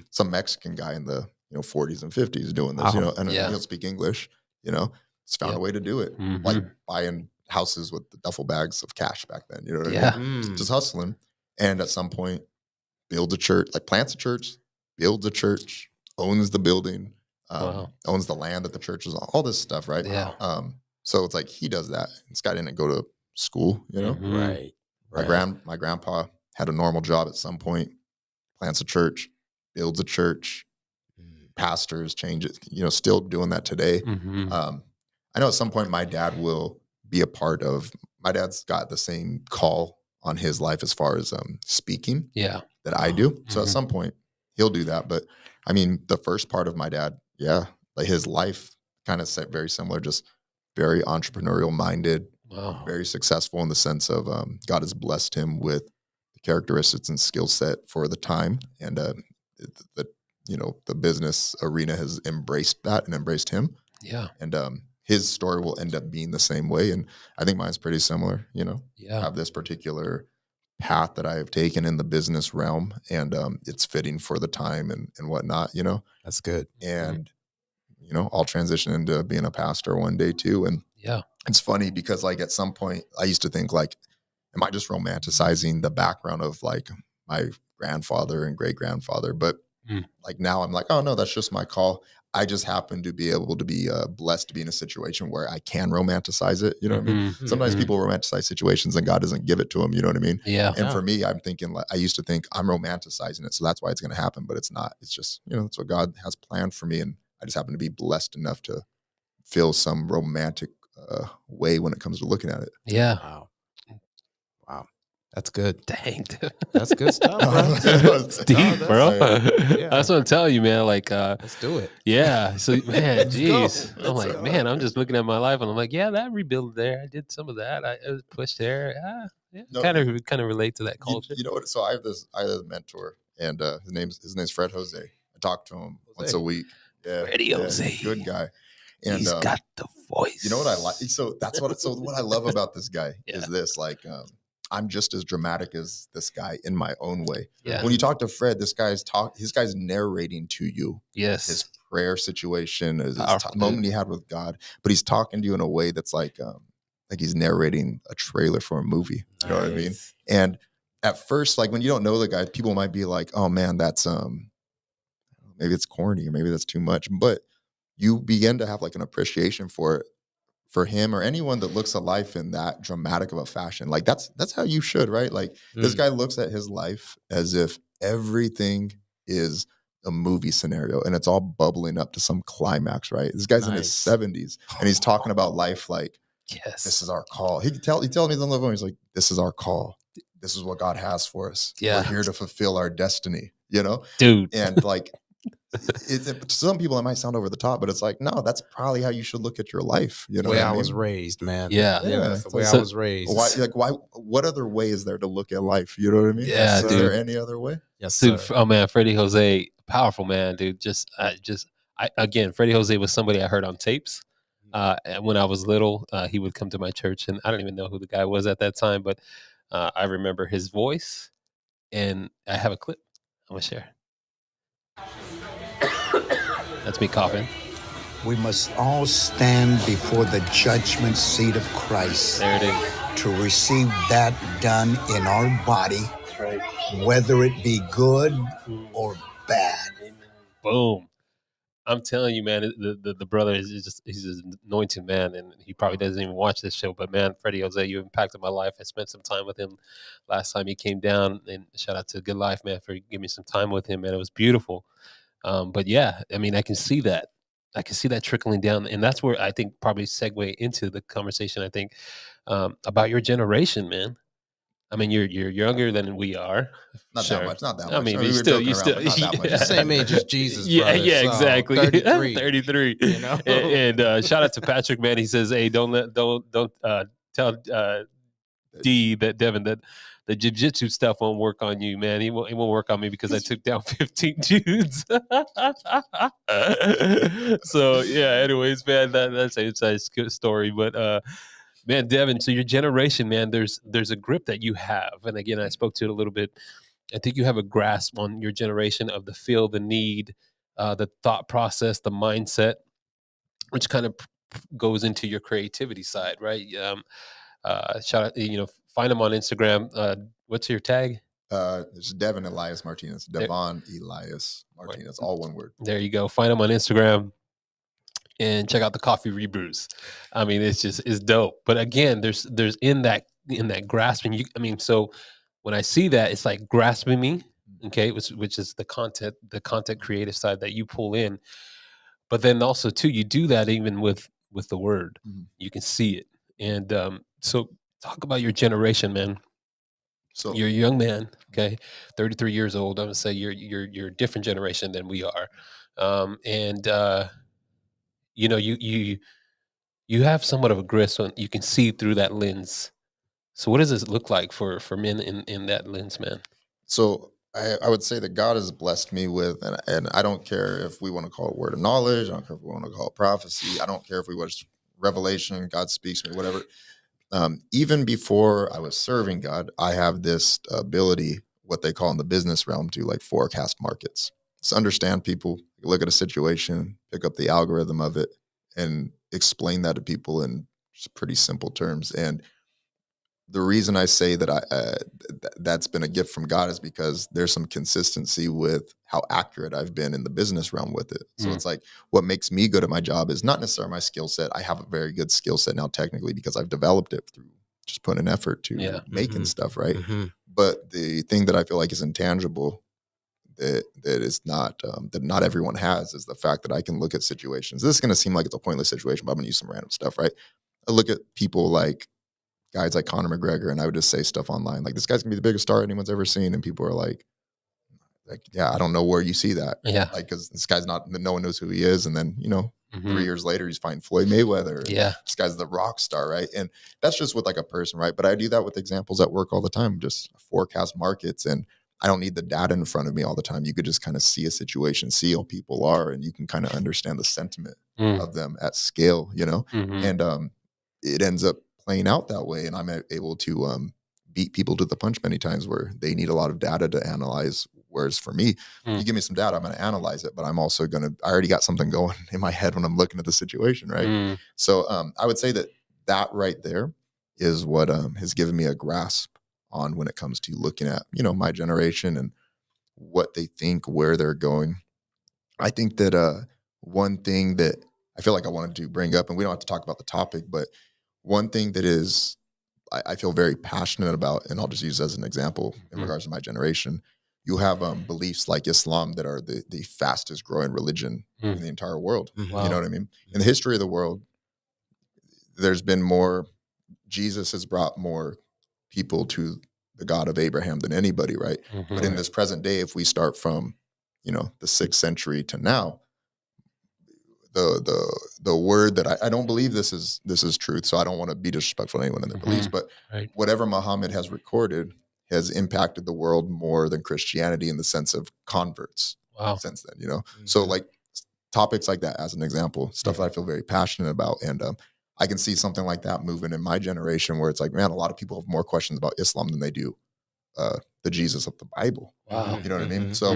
Some Mexican guy in the 40s and 50s doing this, and he'll speak English. He's found a way to do it, like buying houses with the duffel bags of cash back then. You know what I mean? Just hustling, and at some point, builds a church, like plants a church, builds a church, owns the building, owns the land that the church is on. All this stuff, right? Yeah. So it's like he does that. This guy didn't go to school, Right. My grandpa had a normal job at some point, plants a church, builds a church, pastors, changes, still doing that today. I know at some point my dad will be a part of, my dad's got the same call on his life as far as speaking that I do. So at some point he'll do that. But I mean, the first part of my dad, like his life kind of set very similar, just very entrepreneurial minded, very successful in the sense of God has blessed him with the characteristics and skill set for the time. And the business arena has embraced that and embraced him. Yeah. And his story will end up being the same way. And I think mine's pretty similar, I have this particular path that I have taken in the business realm, and it's fitting for the time and whatnot, That's good. And, I'll transition into being a pastor one day too. And it's funny because like at some point I used to think like, am I just romanticizing the background of like my grandfather and great grandfather? But like now I'm like, oh no, that's just my call. I just happen to be able to be blessed to be in a situation where I can romanticize it. You know what I mean? Sometimes people romanticize situations and God doesn't give it to them. You know what I mean? Yeah. And for me, I'm thinking like, I used to think I'm romanticizing it, so that's why it's going to happen, but it's not. It's just, that's what God has planned for me. And I just happen to be blessed enough to feel some romantic way when it comes to looking at it. Yeah. Wow. That's good. Dang, dude. That's good stuff, bro. It's deep, bro. That's what I'm telling you, man. Like, let's do it. Yeah. So, man, geez. I'm like, man, I'm just looking at my life and I'm like, yeah, that rebuild there. I did some of that. I was pushed there. Kind of relate to that culture. You know what? So I have a mentor, and his name's Fred Jose. I talk to him once a week. Yeah, Freddie Jose. Good guy. And he's got the voice. You know what I like? So that's what. So what I love about this guy is this. Like, I'm just as dramatic as this guy in my own way. Yeah. When you talk to Fred, this guy's narrating to you. Yes. His prayer situation, his moment he had with God, but he's talking to you in a way that's like he's narrating a trailer for a movie. You know what I mean? And at first, like when you don't know the guy, people might be like, "Oh man, that's maybe it's corny or maybe that's too much," but you begin to have like an appreciation for it for him or anyone that looks at life in that dramatic of a fashion, like that's how you should, right? Like this guy looks at his life as if everything is a movie scenario and it's all bubbling up to some climax, right? This guy's in his 70s and he's talking about life like, Yes. this is our call. He tells me on the phone, he's like, this is our call. This is what God has for us. Yeah. We're here to fulfill our destiny, you know? Dude. And like, to some people it might sound over the top, but it's like, no, that's probably how you should look at your life. You know, the way I mean? was raised, man. Yeah. That's the way I So- was raised. Why? What other way is there to look at life? You know what I mean? Yeah, is dude. there any other way? Yes, sir. Dude, oh man, Freddie Jose, powerful man, dude. Again, Freddie Jose was somebody I heard on tapes. When I was little, he would come to my church, and I don't even know who the guy was at that time, but I remember his voice, and I have a clip I'm gonna share. That's me coughing. We must all stand before the judgment seat of Christ There it is. to receive that done in our body, Right. whether it be good or bad. Boom. I'm telling you, man, the brother he's an anointed man, and he probably doesn't even watch this show. But man, Freddie Jose, you impacted my life. I spent some time with him last time he came down, and shout out to Good Life, man, for giving me some time with him, man. It was beautiful. But yeah, I mean, I can see that. I can see that trickling down, and that's where I think probably segue into the conversation. I think about your generation, man. I mean, you're younger than we are. Not Sure. that much. Not that much. I mean, we you were still, joking you around, still, but not that much. yeah. The same age as Jesus, Yeah, brother, yeah, so exactly. 33. 33. You know? And shout out to Patrick, man. He says, "Hey, don't tell Devin that the jiu-jitsu stuff won't work on you, man. He won't work on me because I took down 15 dudes." So yeah. Anyways, man, that's a inside story, but. Man, Devin, so your generation, man, there's a grip that you have. And again, I spoke to it a little bit. I think you have a grasp on your generation of the feel, the need, the thought process, the mindset, which kind of goes into your creativity side, right? Shout out, find them on Instagram. What's your tag? It's Devin Elias Martinez. Devon Elias Martinez. All one word. There you go. Find them on Instagram. And check out the coffee rebrews. I mean, it's dope. But again, there's in that grasping. So when I see that, it's like grasping me, okay, which is the content creative side that you pull in. But then also too, you do that even with the word. Mm-hmm. You can see it. And so talk about your generation, man. So You're a young man, okay, 33 years old. I'm gonna say you're a different generation than we are, you have somewhat of a grip, so you can see through that lens. So what does this look like for men in that lens, man? So I would say that God has blessed me with, and I don't care if we want to call it word of knowledge, I don't care if we want to call it prophecy, I don't care if we watch revelation, God speaks to me, whatever. Even before I was serving God, I have this ability, what they call in the business realm, to like forecast markets. Just understand people, look at a situation, pick up the algorithm of it, and explain that to people in just pretty simple terms. And the reason I say that that's been a gift from God is because there's some consistency with how accurate I've been in the business realm with it. So it's like what makes me good at my job is not necessarily my skill set. I have a very good skill set now technically because I've developed it through just putting an effort to making stuff, right? Mm-hmm. But the thing that I feel like is intangible that is not that not everyone has is the fact that I can look at situations. This is going to seem like it's a pointless situation, but I'm going to use some random stuff, right? I look at people like guys like Conor McGregor, and I would just say stuff online like, this guy's gonna be the biggest star anyone's ever seen, and people are like, yeah, I don't know where you see that, like, because this guy's no one knows who he is, and then 3 years later he's fighting Floyd Mayweather. This guy's the rock star, right? And that's just with like a person, right? But I do that with examples at work all the time, just forecast markets, and I don't need the data in front of me all the time. You could just kind of see a situation, see how people are, and you can kind of understand the sentiment of them at scale, and it ends up playing out that way, and I'm able to beat people to the punch many times where they need a lot of data to analyze. Whereas for me, you give me some data, I'm going to analyze it, but I'm also I already got something going in my head when I'm looking at the situation, right? So I would say that right there is what has given me a grasp on when it comes to looking at my generation and what they think, where they're going. I think that one thing that I feel like I wanted to bring up, and we don't have to talk about the topic, but one thing that is I feel very passionate about, and I'll just use as an example in regards to my generation. You have beliefs like Islam that are the fastest growing religion in the entire world. Wow. You know what I mean? In the history of the world, there's been more. Jesus has brought more people to the God of Abraham than anybody, right? But in this present day, if we start from, the 6th century to now, the word that I don't believe this is truth, so I don't want to be disrespectful to anyone in their beliefs, but whatever Muhammad has recorded has impacted the world more than Christianity in the sense of converts. Wow. Since then, so like topics like that, as an example, stuff that I feel very passionate about, and I can see something like that moving in my generation, where it's like, man, a lot of people have more questions about Islam than they do the Jesus of the Bible. Wow. You know what I mean? So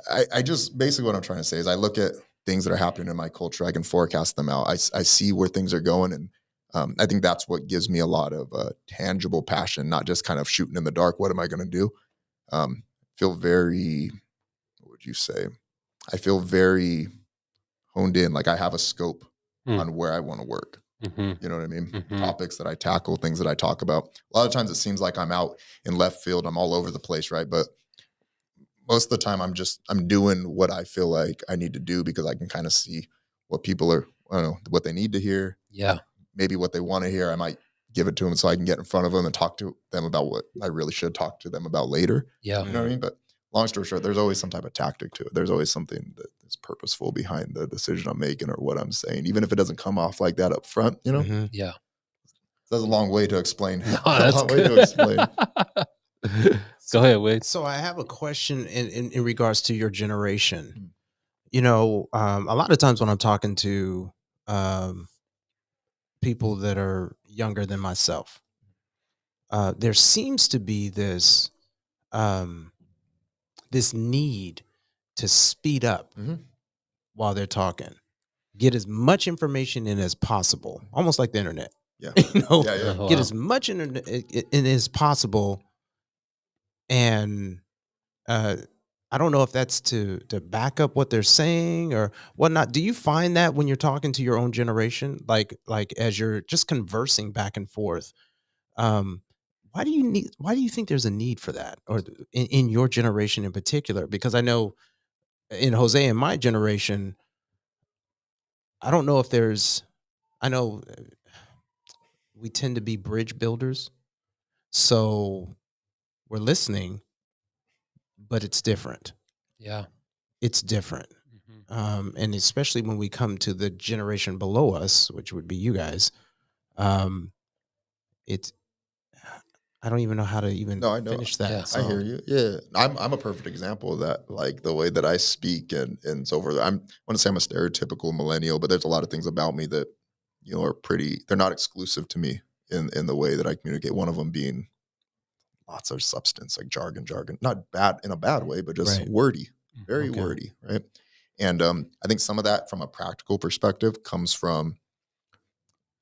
I just basically what I'm trying to say is I look at things that are happening in my culture. I can forecast them out. I see where things are going. And I think that's what gives me a lot of tangible passion, not just kind of shooting in the dark. What am I going to do? Feel very, what would you say? I feel very honed in. Like I have a scope on where I want to work. You know what I mean? Topics that I tackle, things that I talk about. A lot of times it seems like I'm out in left field. I'm all over the place, right? But most of the time I'm doing what I feel like I need to do because I can kind of see what people are, I don't know, what they need to hear. Yeah. Maybe what they want to hear. I might give it to them so I can get in front of them and talk to them about what I really should talk to them about later. Yeah. You know what I mean? But long story short, there's always some type of tactic to it. There's always something that is purposeful behind the decision I'm making or what I'm saying, even if it doesn't come off like that up front, Yeah. That's a long way to explain. No, that's a long way to explain. Go ahead, Wade. So I have a question in regards to your generation. A lot of times when I'm talking to people that are younger than myself, there seems to be this need to speed up while they're talking, get as much information in as possible, almost like the internet. Yeah. Get as much internet in as possible. And I don't know if that's to back up what they're saying or whatnot. Do you find that when you're talking to your own generation, like as you're just conversing back and forth, why do you think there's a need for that, or in your generation in particular? Because I know in Jose and my generation, I don't know if I know we tend to be bridge builders, so we're listening, but it's different. Yeah. It's different. And especially when we come to the generation below us, which would be you guys, it's, I don't even know how to even finish that. Yeah. So. I hear you. Yeah. I'm a perfect example of that. Like the way that I speak and so forth. I want to say I'm a stereotypical millennial, but there's a lot of things about me that, are they're not exclusive to me in the way that I communicate. One of them being lots of substance, like jargon, not bad in a bad way, but just wordy, very wordy. Right. And I think some of that from a practical perspective comes from,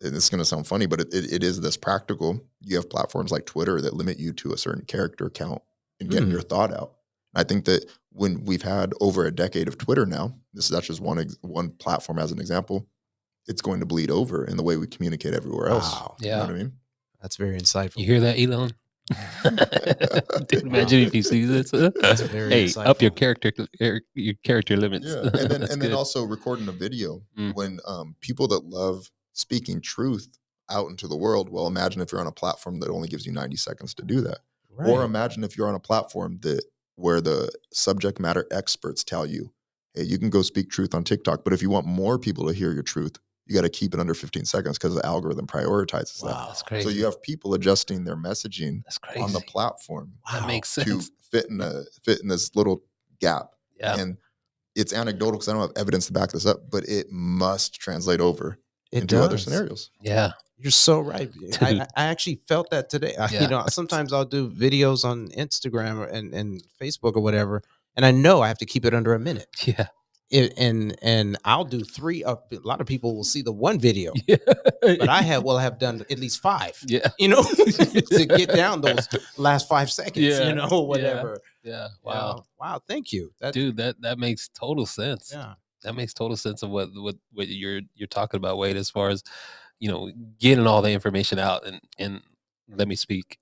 and this is going to sound funny, but it is this practical. You have platforms like Twitter that limit you to a certain character count and getting your thought out. I think that when we've had over a decade of Twitter now, that's just one platform as an example, it's going to bleed over in the way we communicate everywhere else. Wow. Yeah. You know what I mean? That's very insightful. You hear that, Elon? Dude, imagine if you see this. That's very Hey, insightful. up your character limits. Yeah. And then also recording a video when people that love speaking truth out into the world. Well, imagine if you're on a platform that only gives you 90 seconds to do that. Right. Or imagine if you're on a platform where the subject matter experts tell you, hey, you can go speak truth on TikTok, but if you want more people to hear your truth, you got to keep it under 15 seconds because the algorithm prioritizes that. That's crazy. So you have people adjusting their messaging on the platform. That makes sense. To fit in this little gap. Yeah. And it's anecdotal because I don't have evidence to back this up, but it must translate over into other scenarios. Yeah. You're so right. I actually felt that today. Sometimes I'll do videos on Instagram and Facebook or whatever, and I know I have to keep it under a minute. Yeah. And I'll do 3. A lot of people will see the one video, but I have done at least 5. Yeah. To get down those last 5 seconds. Yeah. Whatever. Yeah. Wow. Wow. Thank you, Dude, that makes total sense. Yeah. That makes total sense of what you're talking about, Wade, as far as, getting all the information out and let me speak.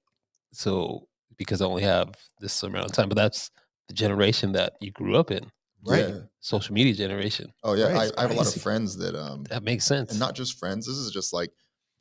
So because I only have this amount of time, but that's the generation that you grew up in, Right. Yeah. social media generation. Oh yeah. Right, I, it's I have a lot of crazy. friends that That makes sense. and not just friends. This is just like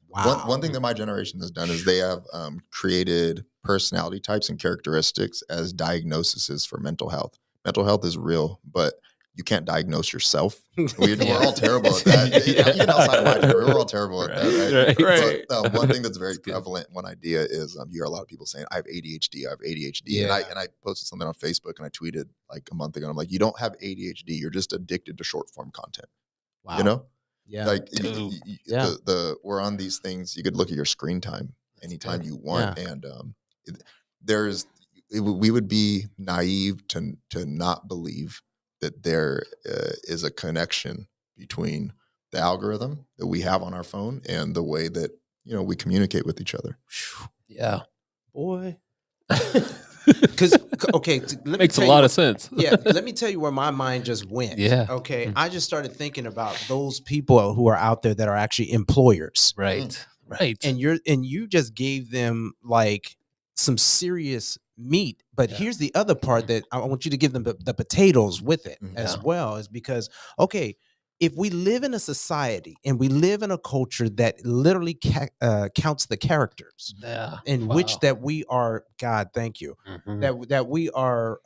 Wow. one thing that my generation has done is they have created personality types and characteristics as diagnoses for mental health. Mental health is real, but you can't diagnose yourself. We're all terrible at that. Yeah. Even outside of my generation, we're all terrible at that, right? Right. But one thing that's very That's good. prevalent, one idea is you hear a lot of people saying, "I have ADHD, I have ADHD," Yeah. and I posted something on Facebook and I tweeted like a month ago. And I'm like, "You don't have ADHD. You're just addicted to short form content." Wow. You know, Yeah. like Dude. Yeah. we're on these things. You could look at your screen time anytime you want, and we would be naive to not believe that there is a connection between the algorithm that we have on our phone and the way that we communicate with each other. Yeah. Boy. Because okay, let me Makes a tell lot you of sense. yeah, let me tell you where my mind just went. Yeah. Okay. Mm. I just started thinking about those people who are out there that are actually employers. Right. Right. And you just gave them like some serious meat. But Yeah. here's the other part that I want you to give them the potatoes with it as Yeah. well, is because okay, if we live in a society and we live in a culture that literally counts the characters Yeah. in which that we are, God, thank you, Mhm. that we are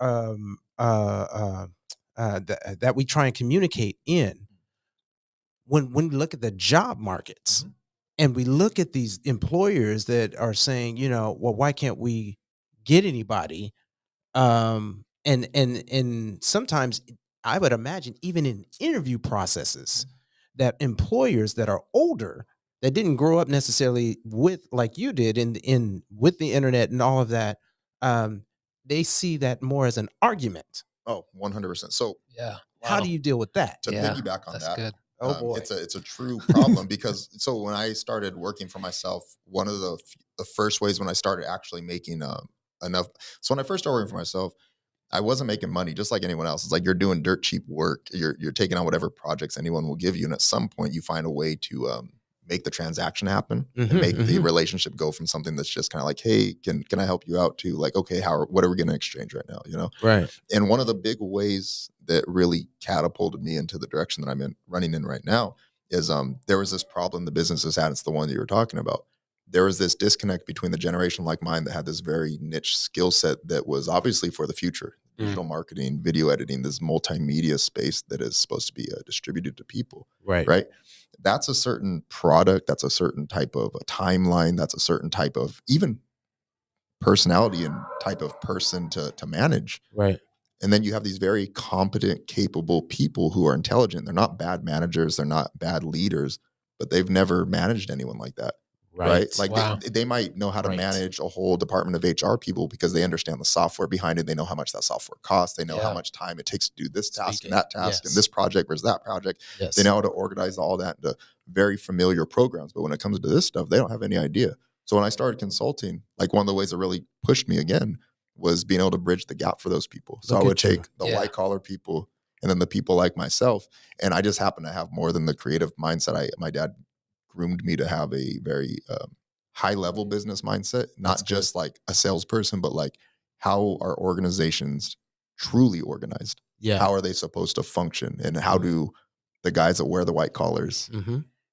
that we try and communicate in, when we look at the job markets and we look at these employers that are saying, well, why can't we get anybody, and sometimes I would imagine even in interview processes that employers that are older, that didn't grow up necessarily with, like you did, in with the internet and all of that, um, they see that more as an argument. Oh, 100%. So Yeah. How do you deal with that? to Yeah, piggyback on that's that, good. Oh boy. it's a true problem because so when I started working for myself, one of the first ways when I started actually making enough. So when I first started working for myself, I wasn't making money just like anyone else. It's like you're doing dirt cheap work. You're taking on whatever projects anyone will give you, and at some point you find a way to make the transaction happen and make the relationship go from something that's just kind of like, hey, can I help you out, to like, okay, what are we going to exchange right now? Right. And one of the big ways that really catapulted me into the direction that I'm running in right now is there was this problem the businesses had. It's the one that you were talking about. There was this disconnect between the generation like mine that had this very niche skill set that was obviously for the future, digital marketing, video editing, this multimedia space that is supposed to be distributed to people. Right. That's a certain product. That's a certain type of a timeline. That's a certain type of even personality and type of person to manage. Right. And then you have these very competent, capable people who are intelligent. They're not bad managers. They're not bad leaders, but they've never managed anyone like that. Right. Like Wow. they might know how to Right. manage a whole department of HR people because they understand the software behind it. They know how much that software costs. They know how Yeah. much time it takes to do this task Speaking. and that task Yes. and this project versus that project. Yes. They know how to organize all that into very familiar programs. But when it comes to this stuff, they don't have any idea. So when I started consulting, like one of the ways that really pushed me again was being able to bridge the gap for those people. So Look I would at you. take the Yeah. white collar people and then the people like myself. And I just happen to have more than the creative mindset. My dad groomed me to have a very high level business mindset, not That's just like a salesperson, but like how are organizations truly organized? Yeah. How are they supposed to function? And how do the guys that wear the white collars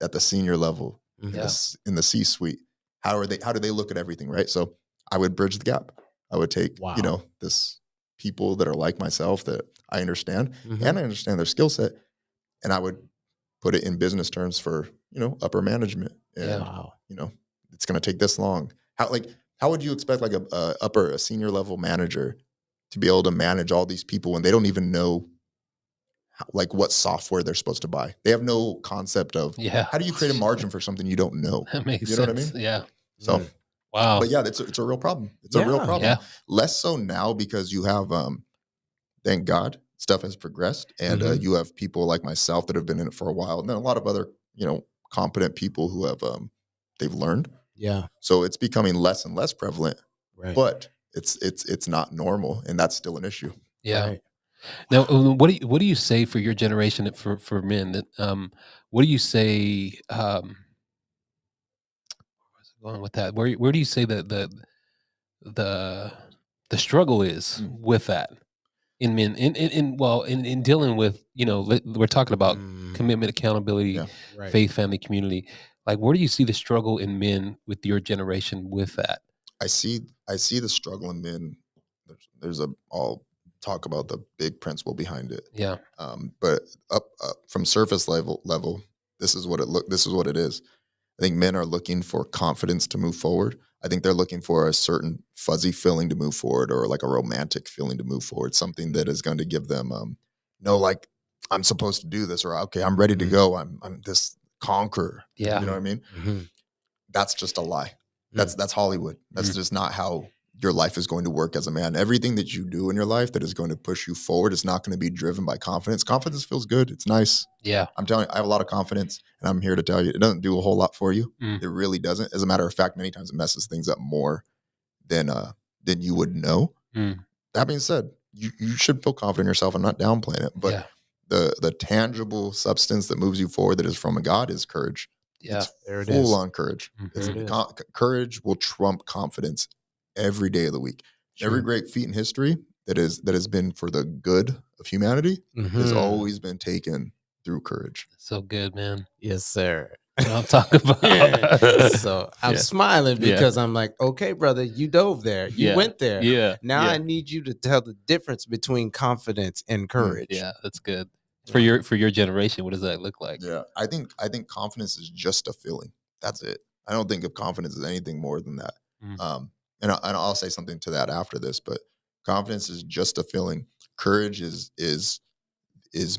at the senior level Yeah. in the C-suite, how do they look at everything, right? So I would bridge the gap. I would take, Wow. this people that are like myself that I understand Mhm. and I understand their skill set, and I would put it in business terms for, upper management. And, Yeah. Wow. it's going to take this long. How would you expect like a senior level manager to be able to manage all these people when they don't even know like what software they're supposed to buy? They have no concept of Yeah. how do you create a margin for something you don't know? That makes You know what I sense. mean? Yeah. So, Wow. but yeah, it's a real problem. It's a real Yeah. problem. Yeah. Less so now because you have, thank God, stuff has progressed, and you have people like myself that have been in it for a while, and then a lot of other, competent people who have, they've learned. Yeah. So it's becoming less and less prevalent, Right. but it's not normal, and that's still an issue. Yeah. Right. Now, what do you say for your generation for men that what do you say where's it going with that? Where do you say that the struggle is with that in men in dealing with, we're talking about commitment, accountability, Yeah. Right. faith, family, community. Like, where do you see the struggle in men with your generation with that? I see the struggle in men. I'll talk about the big principle behind it. Yeah. But up from surface level, this is what it is. I think men are looking for confidence to move forward. I think they're looking for a certain fuzzy feeling to move forward, or like a romantic feeling to move forward, something that is going to give them, like, I'm supposed to do this, or okay, I'm ready to go. I'm this conqueror. Yeah. You know what I mean? Mhm. That's just a lie. That's Hollywood. That's just not how your life is going to work as a man. Everything that you do in your life that is going to push you forward is not going to be driven by confidence. Confidence feels good. It's nice. Yeah. I'm telling you, I have a lot of confidence, and I'm here to tell you, it doesn't do a whole lot for you. Mm. It really doesn't. As a matter of fact, many times it messes things up more than you would know. Mm. That being said, you should feel confident in yourself. I'm not downplaying it, but Yeah. the tangible substance that moves you forward that is from a God is courage. Yeah. It's There it full is. on courage. Mhm. It's There it is. courage will trump confidence every day of the week. Every great feat in history that has been for the good of humanity has Mhm. always been taken through courage. So good, man. Yes, sir. That's what I'm talking about. So I'm Yeah. smiling Yeah. because I'm like, okay, brother, you dove there. You Yeah. went there. Yeah. Now yeah. I need you to tell the difference between confidence and courage. Yeah, that's good. For your generation, what does that look like? Yeah, I think confidence is just a feeling. That's it. I don't think of confidence as anything more than that. Mm. And I'll say something to that after this, but confidence is just a feeling. Courage is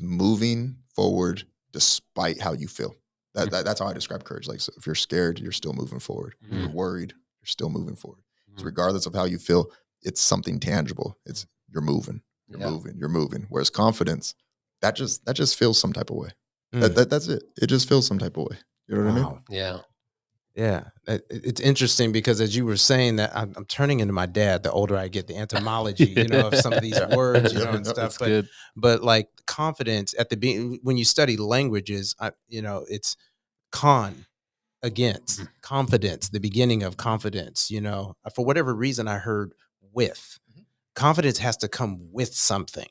moving forward despite how you feel. That's how I describe courage. Like, so if you're scared, you're still moving forward. If you're worried, you're still moving forward. So regardless of how you feel, it's something tangible. It's you're moving, you're moving. Whereas confidence, that just feels some type of way. That's it. It just feels some type of way. You know what I mean? Wow. Yeah. Yeah, it's interesting because as you were saying that, I'm turning into my dad. The older I get, the etymology, of some of these words, and stuff. That's But good. but like confidence at the beginning, when you study languages, it's con against confidence, the beginning of confidence. For whatever reason, I heard with confidence has to come with something.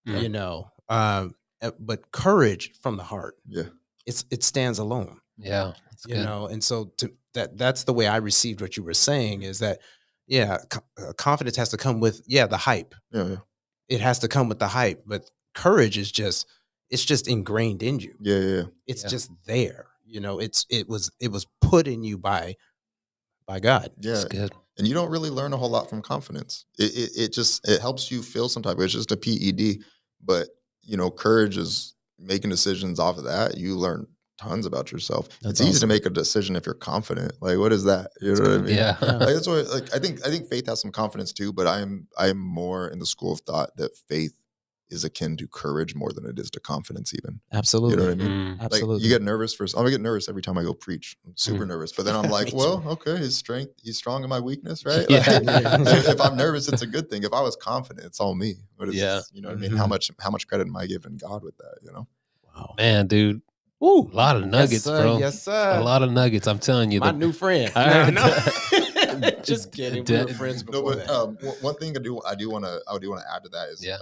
Mm. But courage from the heart, Yeah. it stands alone. Yeah. That's good. And so that's the way I received what you were saying, is that confidence has to come with the hype. Yeah. It has to come with the hype, but courage is just ingrained in you. Yeah. It's Yeah. just there. It was put in you by God. Yeah. That's good. And you don't really learn a whole lot from confidence. It helps you feel some type of, it's just a PED. But courage is making decisions off of that. You learn tons about yourself. That's it's easy to awesome. make a decision if you're confident. Like, what is that? You know what I mean? Yeah. Like, that's why, like, I think faith has some confidence too, but I am more in the school of thought that faith is akin to courage more than it is to confidence even. Absolutely. You know what I mean? Mm. Absolutely. Like, you get nervous first. I get nervous every time I go preach. I'm super nervous. But then I'm like, well, okay, he's strong in my weakness, right? Yeah. Like, if I'm nervous, it's a good thing. If I was confident, it's all me. But it's, Yeah. you know what I mean? How much credit am I giving God with that, Wow. Man, dude. Woo. A lot of nuggets, yes, sir. bro. Yes, sir. A lot of nuggets. I'm telling you. My new friend. I- No. Just kidding. We were friends No, before but that. one thing I do want to add to that is Yeah.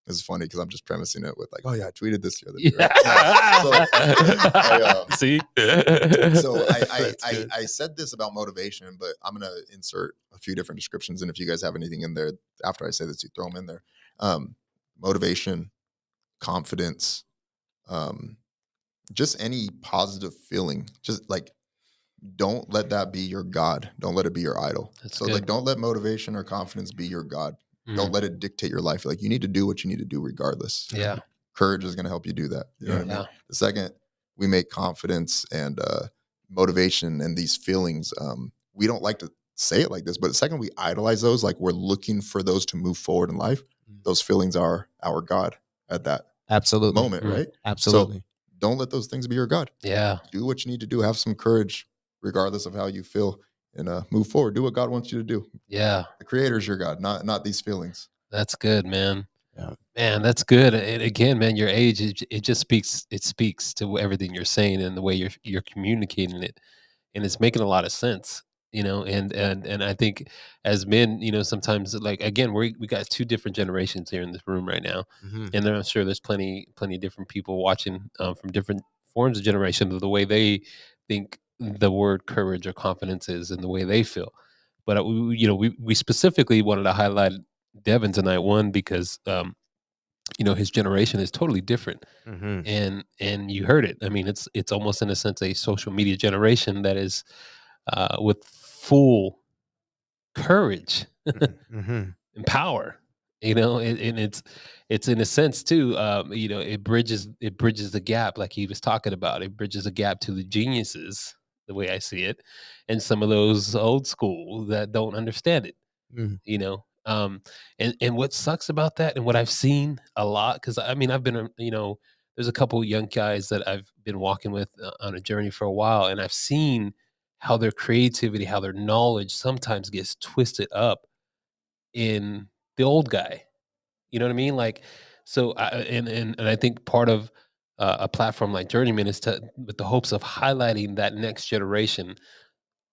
it's funny because I'm just premising it with like, oh yeah, I tweeted this the other day. Yeah. So, See? I said this about motivation, but I'm gonna insert a few different descriptions, and if you guys have anything in there after I say this, you throw them in there. Motivation, confidence, just any positive feeling. Just like, don't let that be your God. Don't let it be your idol. That's so good. like, don't let motivation or confidence be your God. Mm. Don't let it dictate your life. Like, you need to do what you need to do regardless. Yeah. Courage is going to help you do that. You know what I mean? Yeah. The second we make confidence and motivation and these feelings, we don't like to say it like this, but the second we idolize those, like we're looking for those to move forward in life, those feelings are our God at that Absolutely. moment, right? Absolutely. So don't let those things be your God. Yeah. Do what you need to do. Have some courage, regardless of how you feel, and move forward. Do what God wants you to do. Yeah. The Creator is your God, not these feelings. That's good, man. Yeah. Man, that's good. And again, man, your age, it just speaks to everything you're saying and the way you're communicating it, and it's making a lot of sense, and I think as men, sometimes, like, again, we got two different generations here in this room right now, Mm-hmm. and I'm sure there's plenty of different people watching, from different forms of generation, of the way they think the word courage or confidence is and the way they feel. But we specifically wanted to highlight Devin tonight, one because his generation is totally different, Mm-hmm. and you heard it. I mean, it's almost, in a sense, a social media generation that is, with full courage Mm-hmm. and power. And it's in a sense too. It bridges the gap, like he was talking about. It bridges a gap to the geniuses, the way I see it, and some of those old school that don't understand it. Mm-hmm. And what sucks about that, and what I've seen a lot, because I mean, I've been, there's a couple young guys that I've been walking with, on a journey for a while, and I've seen how their creativity, how their knowledge sometimes gets twisted up in the old guy. You know what I mean? Like, so and I think part of, a platform like Journeyman is to, with the hopes of highlighting that next generation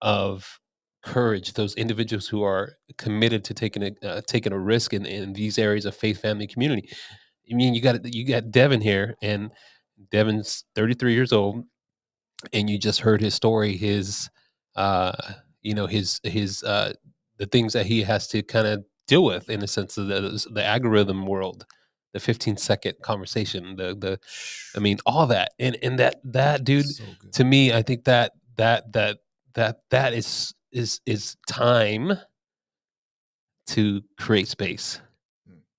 of courage, those individuals who are committed to taking a risk in these areas of faith, family, community. I mean, you got Devin here, and Devin's 33 years old, and you just heard his story, his uh his the things that he has to kind of deal with, in a sense of the algorithm world, the 15-second conversation, the I mean, all that, and that dude, So good. to me, I think that is time to create space,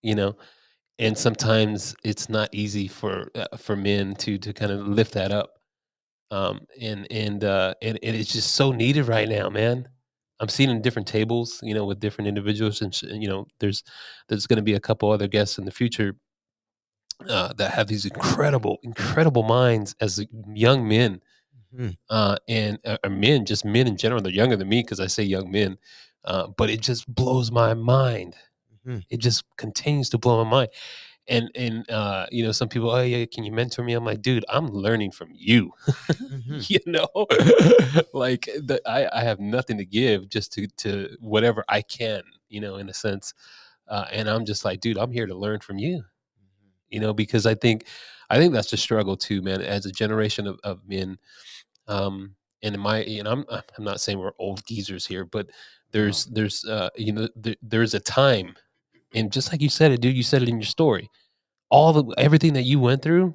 you know and sometimes it's not easy for men to kind of lift that up, and it's just so needed right now, man. I'm seeing in different tables, with different individuals, and there's going to be a couple other guests in the future, that have these incredible minds as young men, Mm-hmm. and men, just men in general. They're younger than me, because I say young men, but it just blows my mind. Mm-hmm. It just continues to blow my mind. And some people, oh yeah, can you mentor me? I'm like, dude, I'm learning from you. Mm-hmm. you know like, I have nothing to give, just to whatever I can, in a sense, and I'm just like, dude, I'm here to learn from you, because I think that's the struggle too, man, as a generation of men. And in my I'm not saying we're old geezers here, but there's a time, and just like you said it, dude, you said it in your story, everything that you went through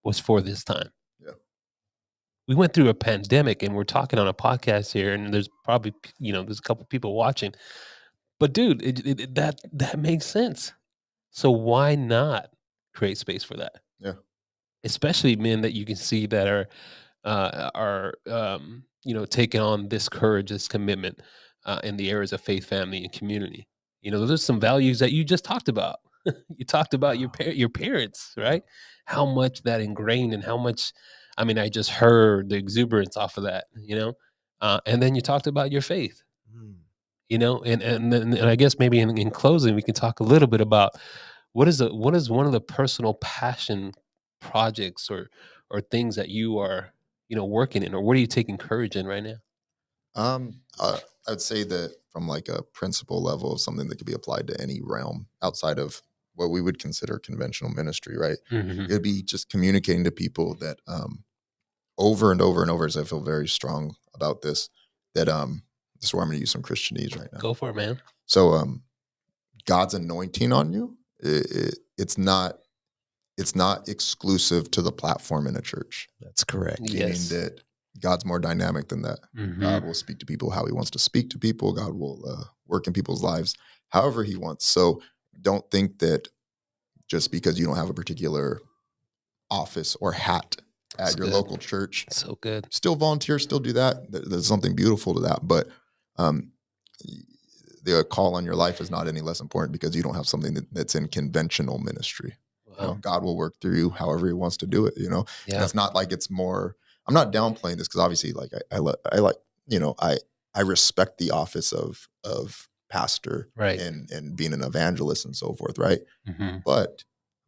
was for this time. Yeah. We went through a pandemic, and we're talking on a podcast here, and there's probably, there's a couple people watching, but dude, that makes sense. So why not create space for that? Yeah. Especially men that you can see that are taking on this courage, this commitment, in the areas of faith, family, and community. There's some values that you just talked about. You talked about your parents, right? How much that ingrained, and how much. I mean, I just heard the exuberance off of that. And then you talked about your faith. And I guess maybe in closing, we can talk a little bit about what is one of the personal passion projects, or things that you are working in, or what are you taking courage in right now? I'd say that from like a principle level, something that could be applied to any realm outside of what we would consider conventional ministry, right? Mhm. It'd be just communicating to people that over and over and over, as I feel very strong about this, that this is where I'm going to use some Christianese right now. Go for it, man. So God's anointing on you, it's not exclusive to the platform in a church. That's correct. Yes. Meaning that God's more dynamic than that. Mhm. God will speak to people how he wants to speak to people. God will work in people's lives however he wants. So don't think that just because you don't have a particular office or hat at That's your good. local church, So good. still volunteer, still do that. There's something beautiful to that. But um, the call on your life is not any less important because you don't have something that's in conventional ministry. Wow. God will work through you however he wants to do it, And Yeah. it's not like it's more, I'm not downplaying this because obviously like I like, I respect the office of pastor Right. and being an evangelist and so forth. Right. Mhm. But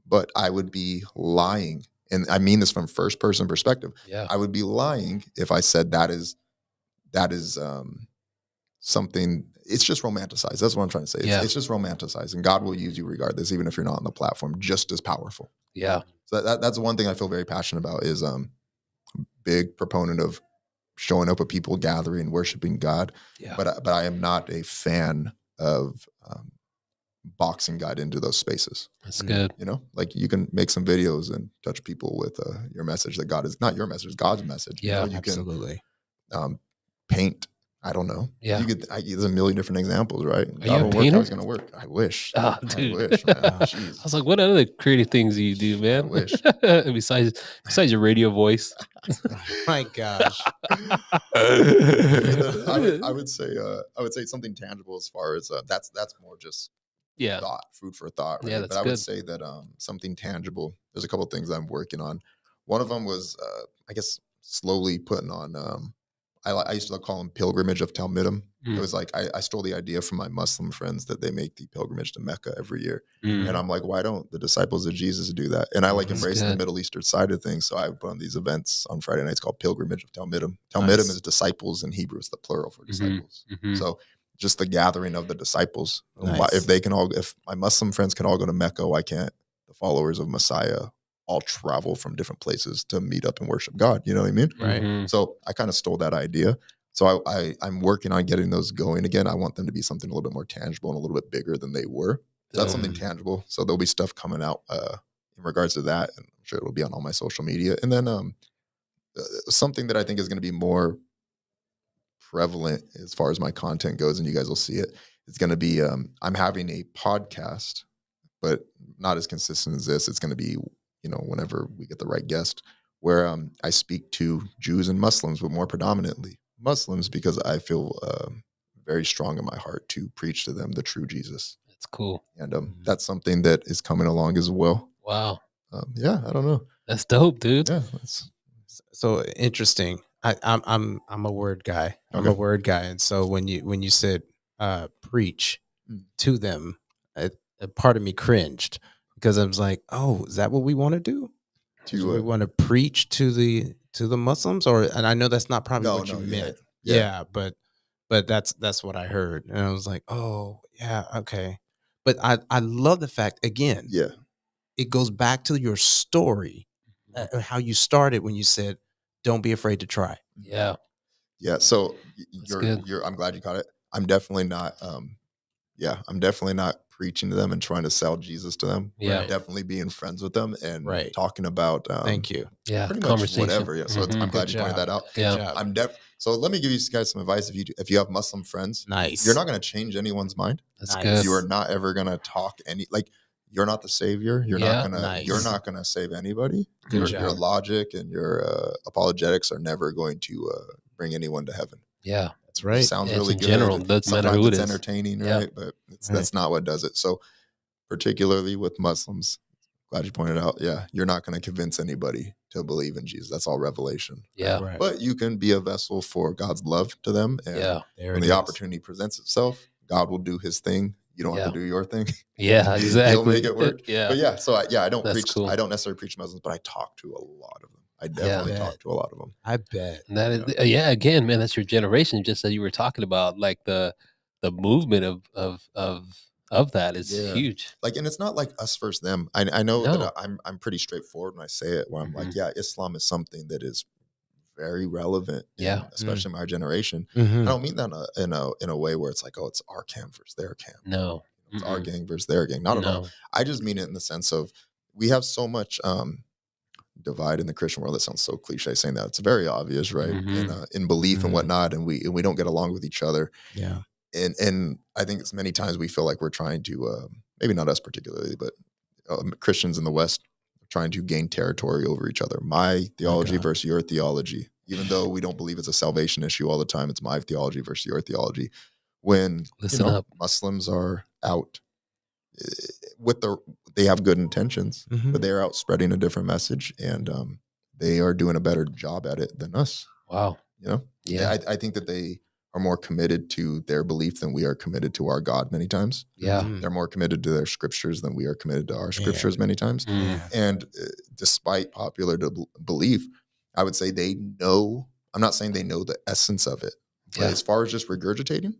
but I would be lying. And I mean this from first person perspective. Yeah. I would be lying if I said that is something. It's just romanticized. That's what I'm trying to say. It's just romanticized, and God will use you regardless, even if you're not on the platform, just as powerful. Yeah. So that's one thing I feel very passionate about is big proponent of showing up with people, gathering, worshiping God. Yeah. But I am not a fan of boxing God into those spaces. That's good. You know, like you can make some videos and touch people with your message that God is not your message, God's message. Yeah, you know, you Absolutely. can paint. I don't know. Yeah. You could. There's a million different examples, right? you God a will work painter? how He's going to work. I wish. Oh, I dude. wish. Man. I Jeez. was like, what other creative things do you do, man? I wish. besides your radio voice. My gosh. I would say something tangible as far as that's more just Yeah. thought, food for thought. Right? Yeah, that's but I would good. say that something tangible. There's a couple of things I'm working on. One of them was I guess slowly putting on. I used to call them pilgrimage of Talmudim. It was like I stole the idea from my Muslim friends that they make the pilgrimage to Mecca every year, and I'm like, why don't the disciples of Jesus do that? And I like That's embracing the good. Middle Eastern side of things, so I put on these events on Friday nights called pilgrimage of Talmudim. Talmudim Nice. is disciples in Hebrew; it's the plural for disciples. Mhm. So just the gathering of the disciples. Nice. If my Muslim friends can all go to Mecca, why can't the followers of Messiah all travel from different places to meet up and worship God? You know what I mean? Right. Mhm. So I kind of stole that idea. So I'm working on getting those going again. I want them to be something a little bit more tangible and a little bit bigger than they were. So that's something tangible. So there'll be stuff coming out in regards to that, and I'm sure it'll be on all my social media. And then something that I think is going to be more prevalent as far as my content goes, and you guys will see it. It's going to be I'm having a podcast, but not as consistent as this. It's going to be whenever we get the right guest, where I speak to Jews and Muslims, but more predominantly Muslims, because I feel very strong in my heart to preach to them the true Jesus. That's cool. And that's something that is coming along as well. Wow. Yeah, I don't know. That's dope, dude. Yeah, So interesting. I'm a word guy. I'm a Okay. word guy, and so when you said preach to them, a part of me cringed because I was like, oh, is that what we want to do? Do we want to preach to the Muslims, and I know that's not probably what you meant. Yeah, but that's what I heard, and I was like, oh yeah, okay. But I love the fact again. Yeah, it goes back to your story, how you started when you said, "Don't be afraid to try." Yeah. Yeah. So good. I'm glad you caught it. I'm definitely not. I'm definitely not preaching to them and trying to sell Jesus to them. Yeah. I'm definitely being friends with them and Right. talking about. Thank you. Yeah. Pretty much Conversation. whatever. Yeah. So I'm glad you pointed that out. Good job. So let me give you guys some advice. If you have Muslim friends, Nice. you're not going to change anyone's mind. That's Nice. good. You are not ever going to talk you're not the savior. You're Yeah. not gonna. Nice. You're not gonna save anybody. Good Your job. logic and your apologetics are never going to bring anyone to heaven. Yeah. That's right. It sounds It's really in good. general, doesn't matter Sometimes who it it's is. entertaining, Yeah. right? But that's not what does it. So, particularly with Muslims, glad you pointed out. Yeah, you're not going to convince anybody to believe in Jesus. That's all revelation. Yeah. Right. But you can be a vessel for God's love to them. And Yeah. There when it the is. opportunity presents itself, God will do His thing. You don't have to do your thing. Yeah. Exactly. He'll make it work. Yeah. But yeah, so I don't That's preach. cool. I don't necessarily preach Muslims, but I talk to a lot of them. I definitely Yeah. talk to a lot of them. I bet. And that is, yeah, again, man, that's your generation. Just that you were talking about, like the movement of that is Yeah. huge. Like, and it's not like us versus them. I know No. that I'm pretty straightforward when I say it. Where I'm like, yeah, Islam is something that is very relevant. Yeah. Especially in our generation. Mhm. I don't mean that in a way where it's like, oh, it's our camp versus their camp. No. It's our gang versus their gang. Not at all. I just mean it in the sense of we have so much divide in the Christian world. That sounds so cliche saying that. It's very obvious, right? In belief and whatnot, and we don't get along with each other. Yeah. And I think it's many times we feel like we're trying to maybe not us particularly, but Christians in the West are trying to gain territory over each other. My theology versus your theology. Even though we don't believe it's a salvation issue all the time, it's my theology versus your theology. When Listen up. Muslims are out they have good intentions, but they're out spreading a different message, and they are doing a better job at it than us. Wow. Yeah. Yeah. I think that they are more committed to their belief than we are committed to our God many times. Yeah. Mhm. They're more committed to their scriptures than we are committed to our scriptures many times. Mm. And despite popular belief, I would say they know, I'm not saying they know the essence of it, but Yeah. as far as just regurgitating,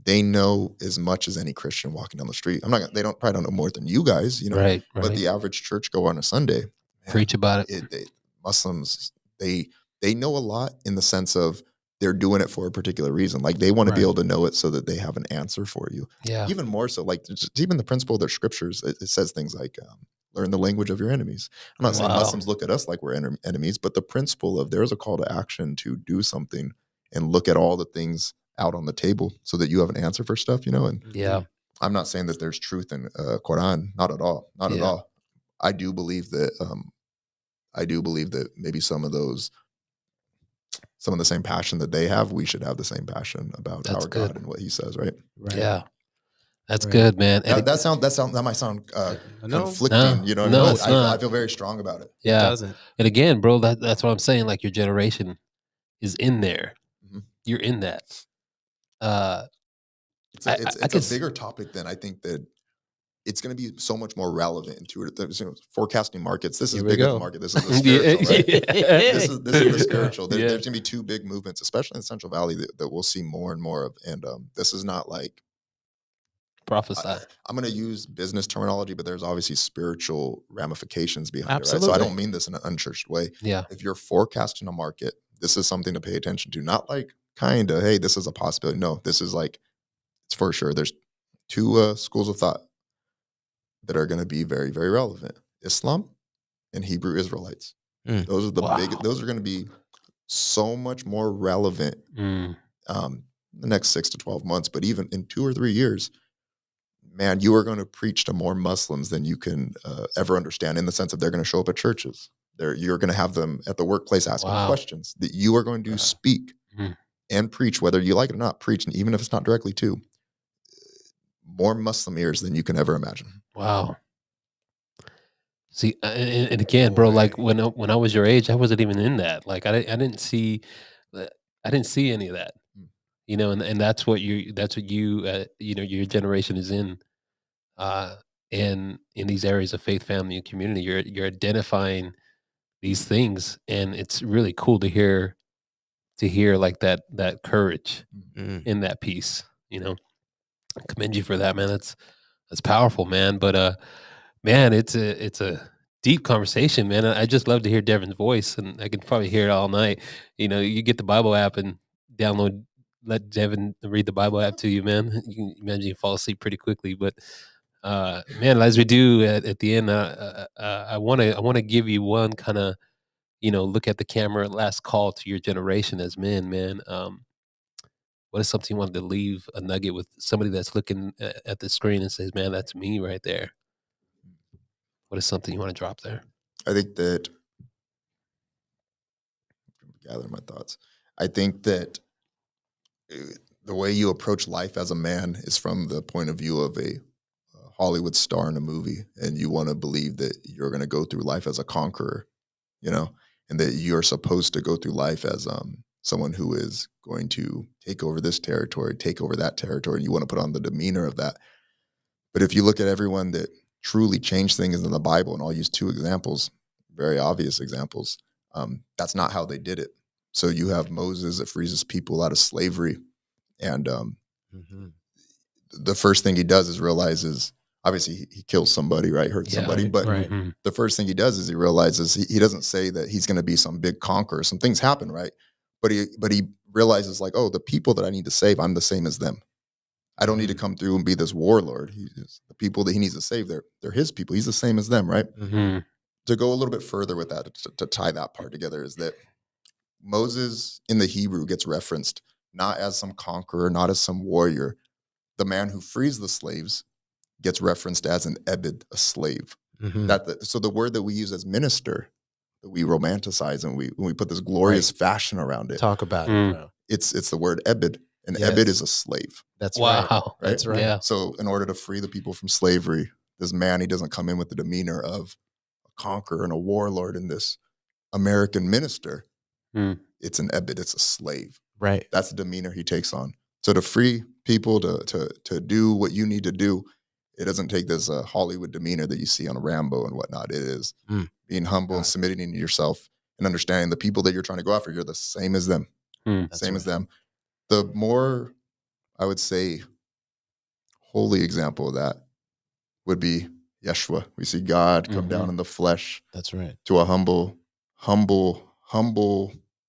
they know as much as any Christian walking down the street. They probably don't know more than you guys, Right. but the average churchgoer on a Sunday, Preach about it. Muslims, they know a lot in the sense of they're doing it for a particular reason. Like they want to be able to know it so that they have an answer for you. Yeah. Even more so, like just even the principle of their scriptures, it says things like, learn the language of your enemies. I'm not saying Wow. Muslims look at us like we're enemies, but the principle of there's a call to action to do something and look at all the things out on the table so that you have an answer for stuff, and Yeah. I'm not saying that there's truth in Quran, not at all, not at all. I do believe that maybe some of the same passion that they have, we should have the same passion about That's our good. God and what He says, right? Right. Yeah. That's Right. good, man. And That might sound No. conflicting, No. you know what No, I mean? it's I not. feel very strong about it. It yeah. doesn't. And again, bro, that's what I'm saying. Like your generation is in there. Mhm. You're in that. It's I a could bigger topic than I think that it's going to be so much more relevant into it. Forecasting markets. This is Here we bigger go. than market. This is the spiritual, right? This is the spiritual. There's going to be two big movements, especially in the Central Valley, that we'll see more and more of. And this is not like prophesy. I'm going to use business terminology, but there's obviously spiritual ramifications behind it, right? So Absolutely. I don't mean this in an unchurched way. Yeah. If you're forecasting a market, this is something to pay attention to. Not like kind of, hey, this is a possibility. No, this is like, it's for sure. There's two schools of thought that are going to be very, very relevant: Islam and Hebrew Israelites. Mm. Those are the Wow. big. Those are going to be so much more relevant the next 6 to 12 months. But even in 2 or 3 years, man, you are going to preach to more Muslims than you can ever understand. In the sense of they're going to show up at churches. You're going to have them at the workplace asking Wow. questions. That you are going to speak and preach, whether you like it or not. Preach, and even if it's not directly to more Muslim ears than you can ever imagine. Wow. See, and again, bro, like when I was your age, I wasn't even in that. Like I didn't see any of that, and that's what you your generation is in these areas of faith, family, and community. You're identifying these things, and it's really cool to hear like that courage in that piece. I commend you for that, man. That's powerful, man. But man, it's a deep conversation, man. I just love to hear Devin's voice, and I can probably hear it all night. You get the Bible app and let Devin read the Bible app to you, man. You can imagine you fall asleep pretty quickly. But man, as we do at the end, I want to give you one kind of look at the camera, last call to your generation as men, man. What is something you wanted to leave a nugget with somebody that's looking at the screen and says, "Man, that's me right there." What is something you want to drop there? I think that, gather my thoughts. I think that the way you approach life as a man is from the point of view of a Hollywood star in a movie, and you want to believe that you're going to go through life as a conqueror, and that you're supposed to go through life as someone who is going to take over this territory, take over that territory, and you want to put on the demeanor of that. But if you look at everyone that truly changed things in the Bible, and I'll use 2 examples, very obvious examples, that's not how they did it. So you have Moses that frees his people out of slavery, and the first thing he does is realizes, obviously he kills somebody, right? Hurts somebody, but the first thing he does is he realizes he doesn't say that he's going to be some big conqueror. Some things happen, right? But he realizes, like, oh, the people that I need to save, I'm the same as them. I don't need to come through and be this warlord. The people that he needs to save, they're his people. He's the same as them, right? To go a little bit further with that, to tie that part together, is that Moses in the Hebrew gets referenced not as some conqueror, not as some warrior. The man who frees the slaves gets referenced as an ebed, a slave. So the word that we use as minister, that we romanticize and when we put this glorious fashion around it. Talk about it, bro. It's the word ebed, and ebed is a slave. That's wow. right. That's right. Yeah. So in order to free the people from slavery, this man, he doesn't come in with the demeanor of a conqueror and a warlord and this American minister. It's an ebed, it's a slave. Right. That's the demeanor he takes on. So to free people to do what you need to do, it doesn't take this Hollywood demeanor that you see on Rambo and whatnot. It is being humble and submitting to yourself and understanding the people that you're trying to go after. You're the same as them. Same as them. The more, I would say, holy example of that would be Yeshua. We see God come down in the flesh. That's right. To a humble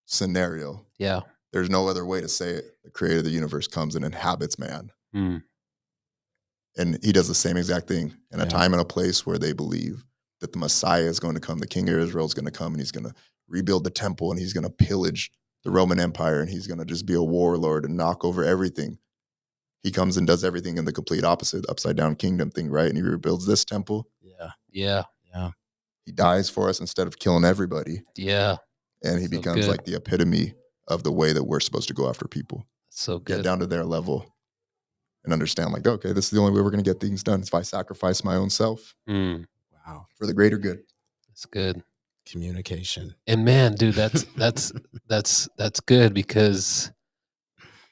scenario. Yeah. There's no other way to say it. The creator of the universe comes and inhabits man. And he does the same exact thing in a time and a place where they believe that the Messiah is going to come, the King of Israel is going to come, and he's going to rebuild the temple, and he's going to pillage the Roman Empire, and he's going to just be a warlord and knock over everything. He comes and does everything in the complete opposite, upside down kingdom thing, right? And he rebuilds this temple. Yeah. He dies for us instead of killing everybody. Yeah. And he becomes like the epitome of the way that we're supposed to go after people. So good. Get down to their level and understand, like, okay, this is the only way we're going to get things done. If I sacrifice my own self for the greater good. That's good. Communication. And man, dude, that's good because,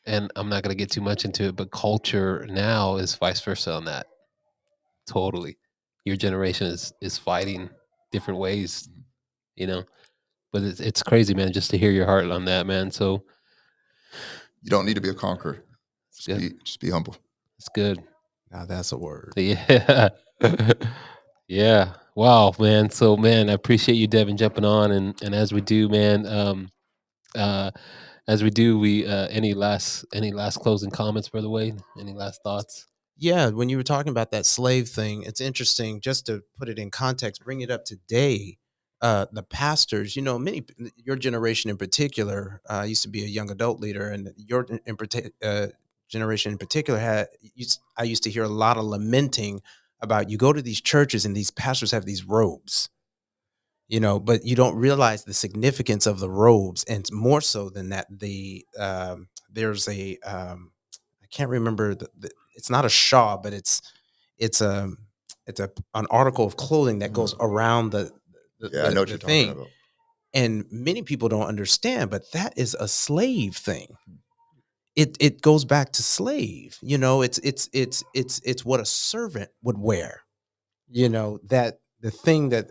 and I'm not going to get too much into it, but culture now is vice versa on that. Totally. Your generation is fighting different ways, you know, but it's crazy, man, just to hear your heart on that, man. So you don't need to be a conqueror. Just be humble. It's good. Now that's a word. Yeah. Yeah. Wow, man. So, man, I appreciate you, Devin, jumping on. And as we do, man, any last closing comments, Brother Wade? Any last thoughts? Yeah, when you were talking about that slave thing, it's interesting, just to put it in context, bring it up today. The pastors, your generation in particular, used to be a young adult leader, and your generation in particular I used to hear a lot of lamenting about, you go to these churches and these pastors have these robes, but you don't realize the significance of the robes. And more so than that, there's I can't remember it's not a shawl, but it's an article of clothing that goes around the I know what you're thing. talking about. And many people don't understand, but that is a slave thing. It goes back to slave. It's what a servant would wear. That the thing that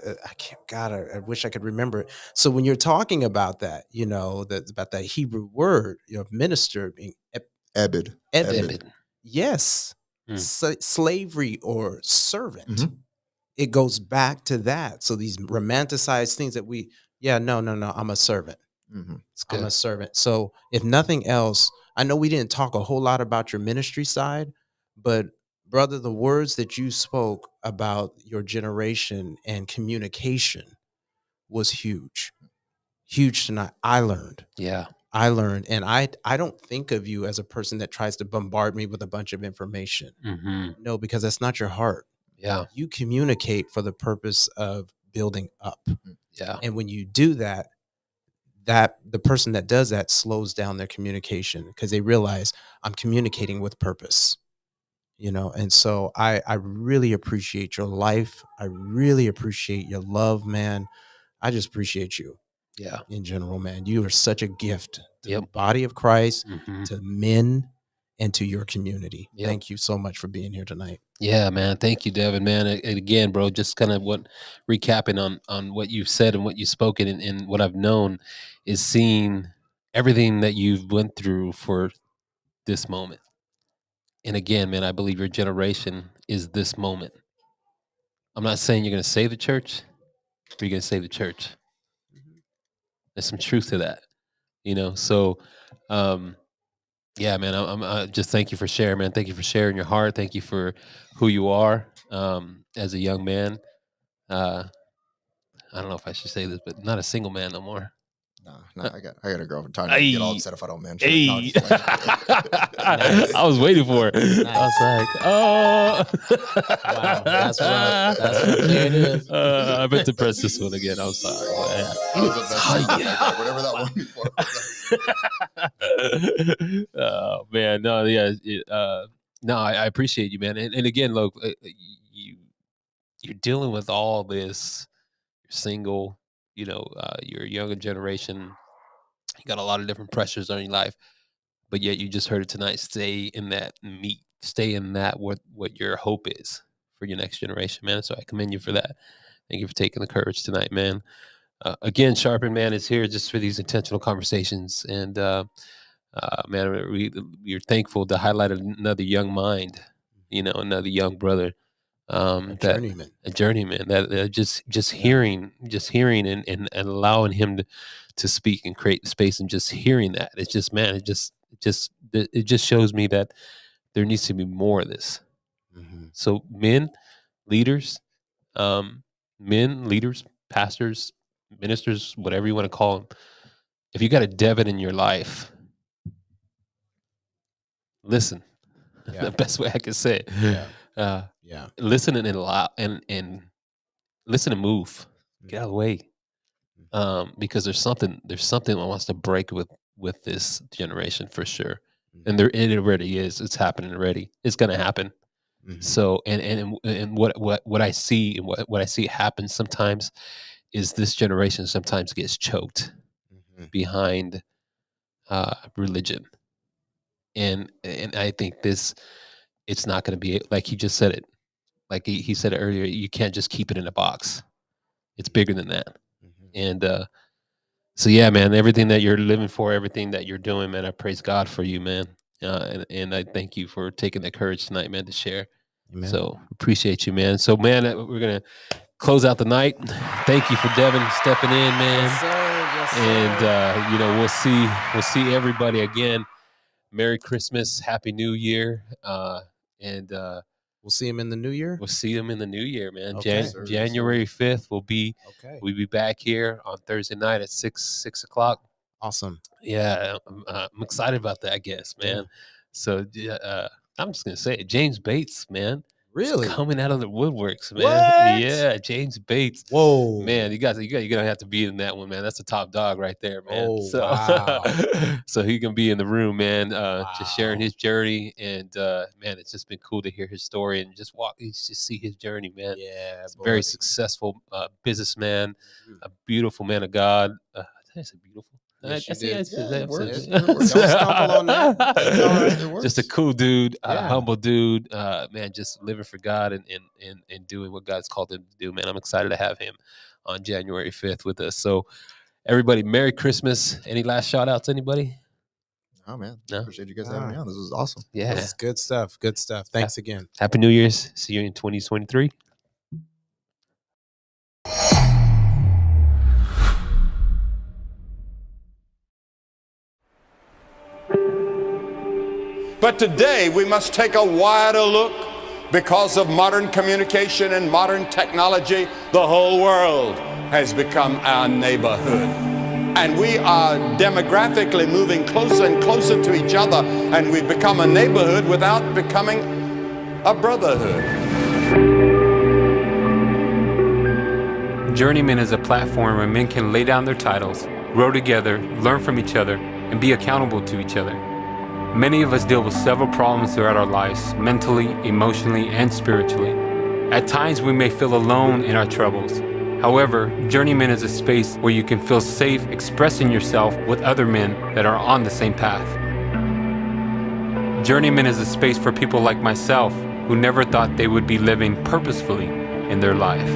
I wish I could remember it. So when you're talking about that, about that Hebrew word, minister being Ebed. Yes. Slavery or servant. It goes back to that. So these romanticized things that no, I'm a servant. I'm a servant. So if nothing else, I know we didn't talk a whole lot about your ministry side, but brother, the words that you spoke about your generation and communication was huge tonight. I learned. And I don't think of you as a person that tries to bombard me with a bunch of information. No, because that's not your heart. You communicate for the purpose of building up. And when you do that the person that does that slows down their communication, because they realize I'm communicating with purpose. And so I really appreciate your life. I really appreciate your love, man. I just appreciate you. In general, man, you are such a gift to the body of Christ, to men, and to your community. Thank you so much for being here tonight. Yeah, man. Thank you, Devin, man. And again, bro, just kind of recapping on what you've said and what you've spoken and what I've known is seeing everything that you've went through for this moment. And again, man, I believe your generation is this moment. I'm not saying you're going to save the church, but you're going to save the church. There's some truth to that, So, yeah, man, I just thank you for sharing, man. Thank you for sharing your heart. Thank you for who you are as a young man. I don't know if I should say this, but not a single man no more. No, I got a girlfriend. Time to get all upset if I don't mention it. No, Nice. I was waiting for it. Nice. I was like, oh. Wow, that's rough. There it is. I meant to press this one again. I'm sorry. Whatever that one before. Oh man, no, yeah, no, I appreciate you, man. And again, look, you're dealing with all this. You're single, you're a younger generation. You got a lot of different pressures on your life. but yet you just heard it tonight. Stay in that meat. Stay in that what your hope is for your next generation, man. So I commend you for that. Thank you for taking the courage tonight, man. Again, Sharpen, man, is here just for these intentional conversations. And, man, we're thankful to highlight another young mind, another young brother. A journeyman that just hearing and allowing him to speak and create space, and just hearing that. It's just, man, it just shows me that there needs to be more of this. Mm-hmm. So men, leaders, pastors, ministers, whatever you want to call them, if you got a Devin in your life, listen. Yeah. The best way I can say it. Yeah. Listen and allow and listen and move. Get out of the way. Because there's something that wants to break with this generation for sure. And it already is. It's happening already. It's gonna happen. Mm-hmm. So and what I see and what I see happen sometimes is this generation sometimes gets choked behind religion. And I think it's not going to be, like he just said it, like he said it earlier, you can't just keep it in a box. It's bigger than that. And so yeah, man, everything that you're living for, everything that you're doing, man, I praise God for you, man. And I thank you for taking the courage tonight, man, to share. Amen. So appreciate you, man. So man, we're gonna close out the night. Thank you for Devin stepping in, man. Yes, sir. Yes, sir. And we'll see everybody again. Merry Christmas, Happy New Year, and we'll see him in the new year. We'll see him in the new year, man. Okay. January 5th, we'll be back here on Thursday night at 6 o'clock. Awesome. Yeah, I'm excited about that, I guess, man. Yeah. So I'm just gonna say it. James Bates, man. Really? Coming out of the woodworks, man. What? Yeah, James Bates. Whoa. Man, you're gonna have to be in that one, man. That's the top dog right there, man. Oh, so, wow. So he can be in the room, man, just sharing his journey. And man, it's just been cool to hear his story and just see his journey, man. Yeah. Very successful businessman, a beautiful man of God. I said beautiful. Yes, Don't stumble on that. That's all right. It works. Just a cool dude, humble dude, man, just living for God and doing what God's called him to do, man. I'm excited to have him on January 5th with us. So everybody, Merry Christmas. Any last shout outs, anybody? Oh man. No? Appreciate you guys having me on. This was awesome. Yeah. This is good stuff. Good stuff. Thanks again. Happy New Year's. See you in 2023. But today we must take a wider look. Because of modern communication and modern technology, the whole world has become our neighborhood. And we are demographically moving closer and closer to each other, and we've become a neighborhood without becoming a brotherhood. Journeyman is a platform where men can lay down their titles, grow together, learn from each other, and be accountable to each other. Many of us deal with several problems throughout our lives, mentally, emotionally, and spiritually. At times, we may feel alone in our troubles. However, Journeyman is a space where you can feel safe expressing yourself with other men that are on the same path. Journeyman is a space for people like myself who never thought they would be living purposefully in their life.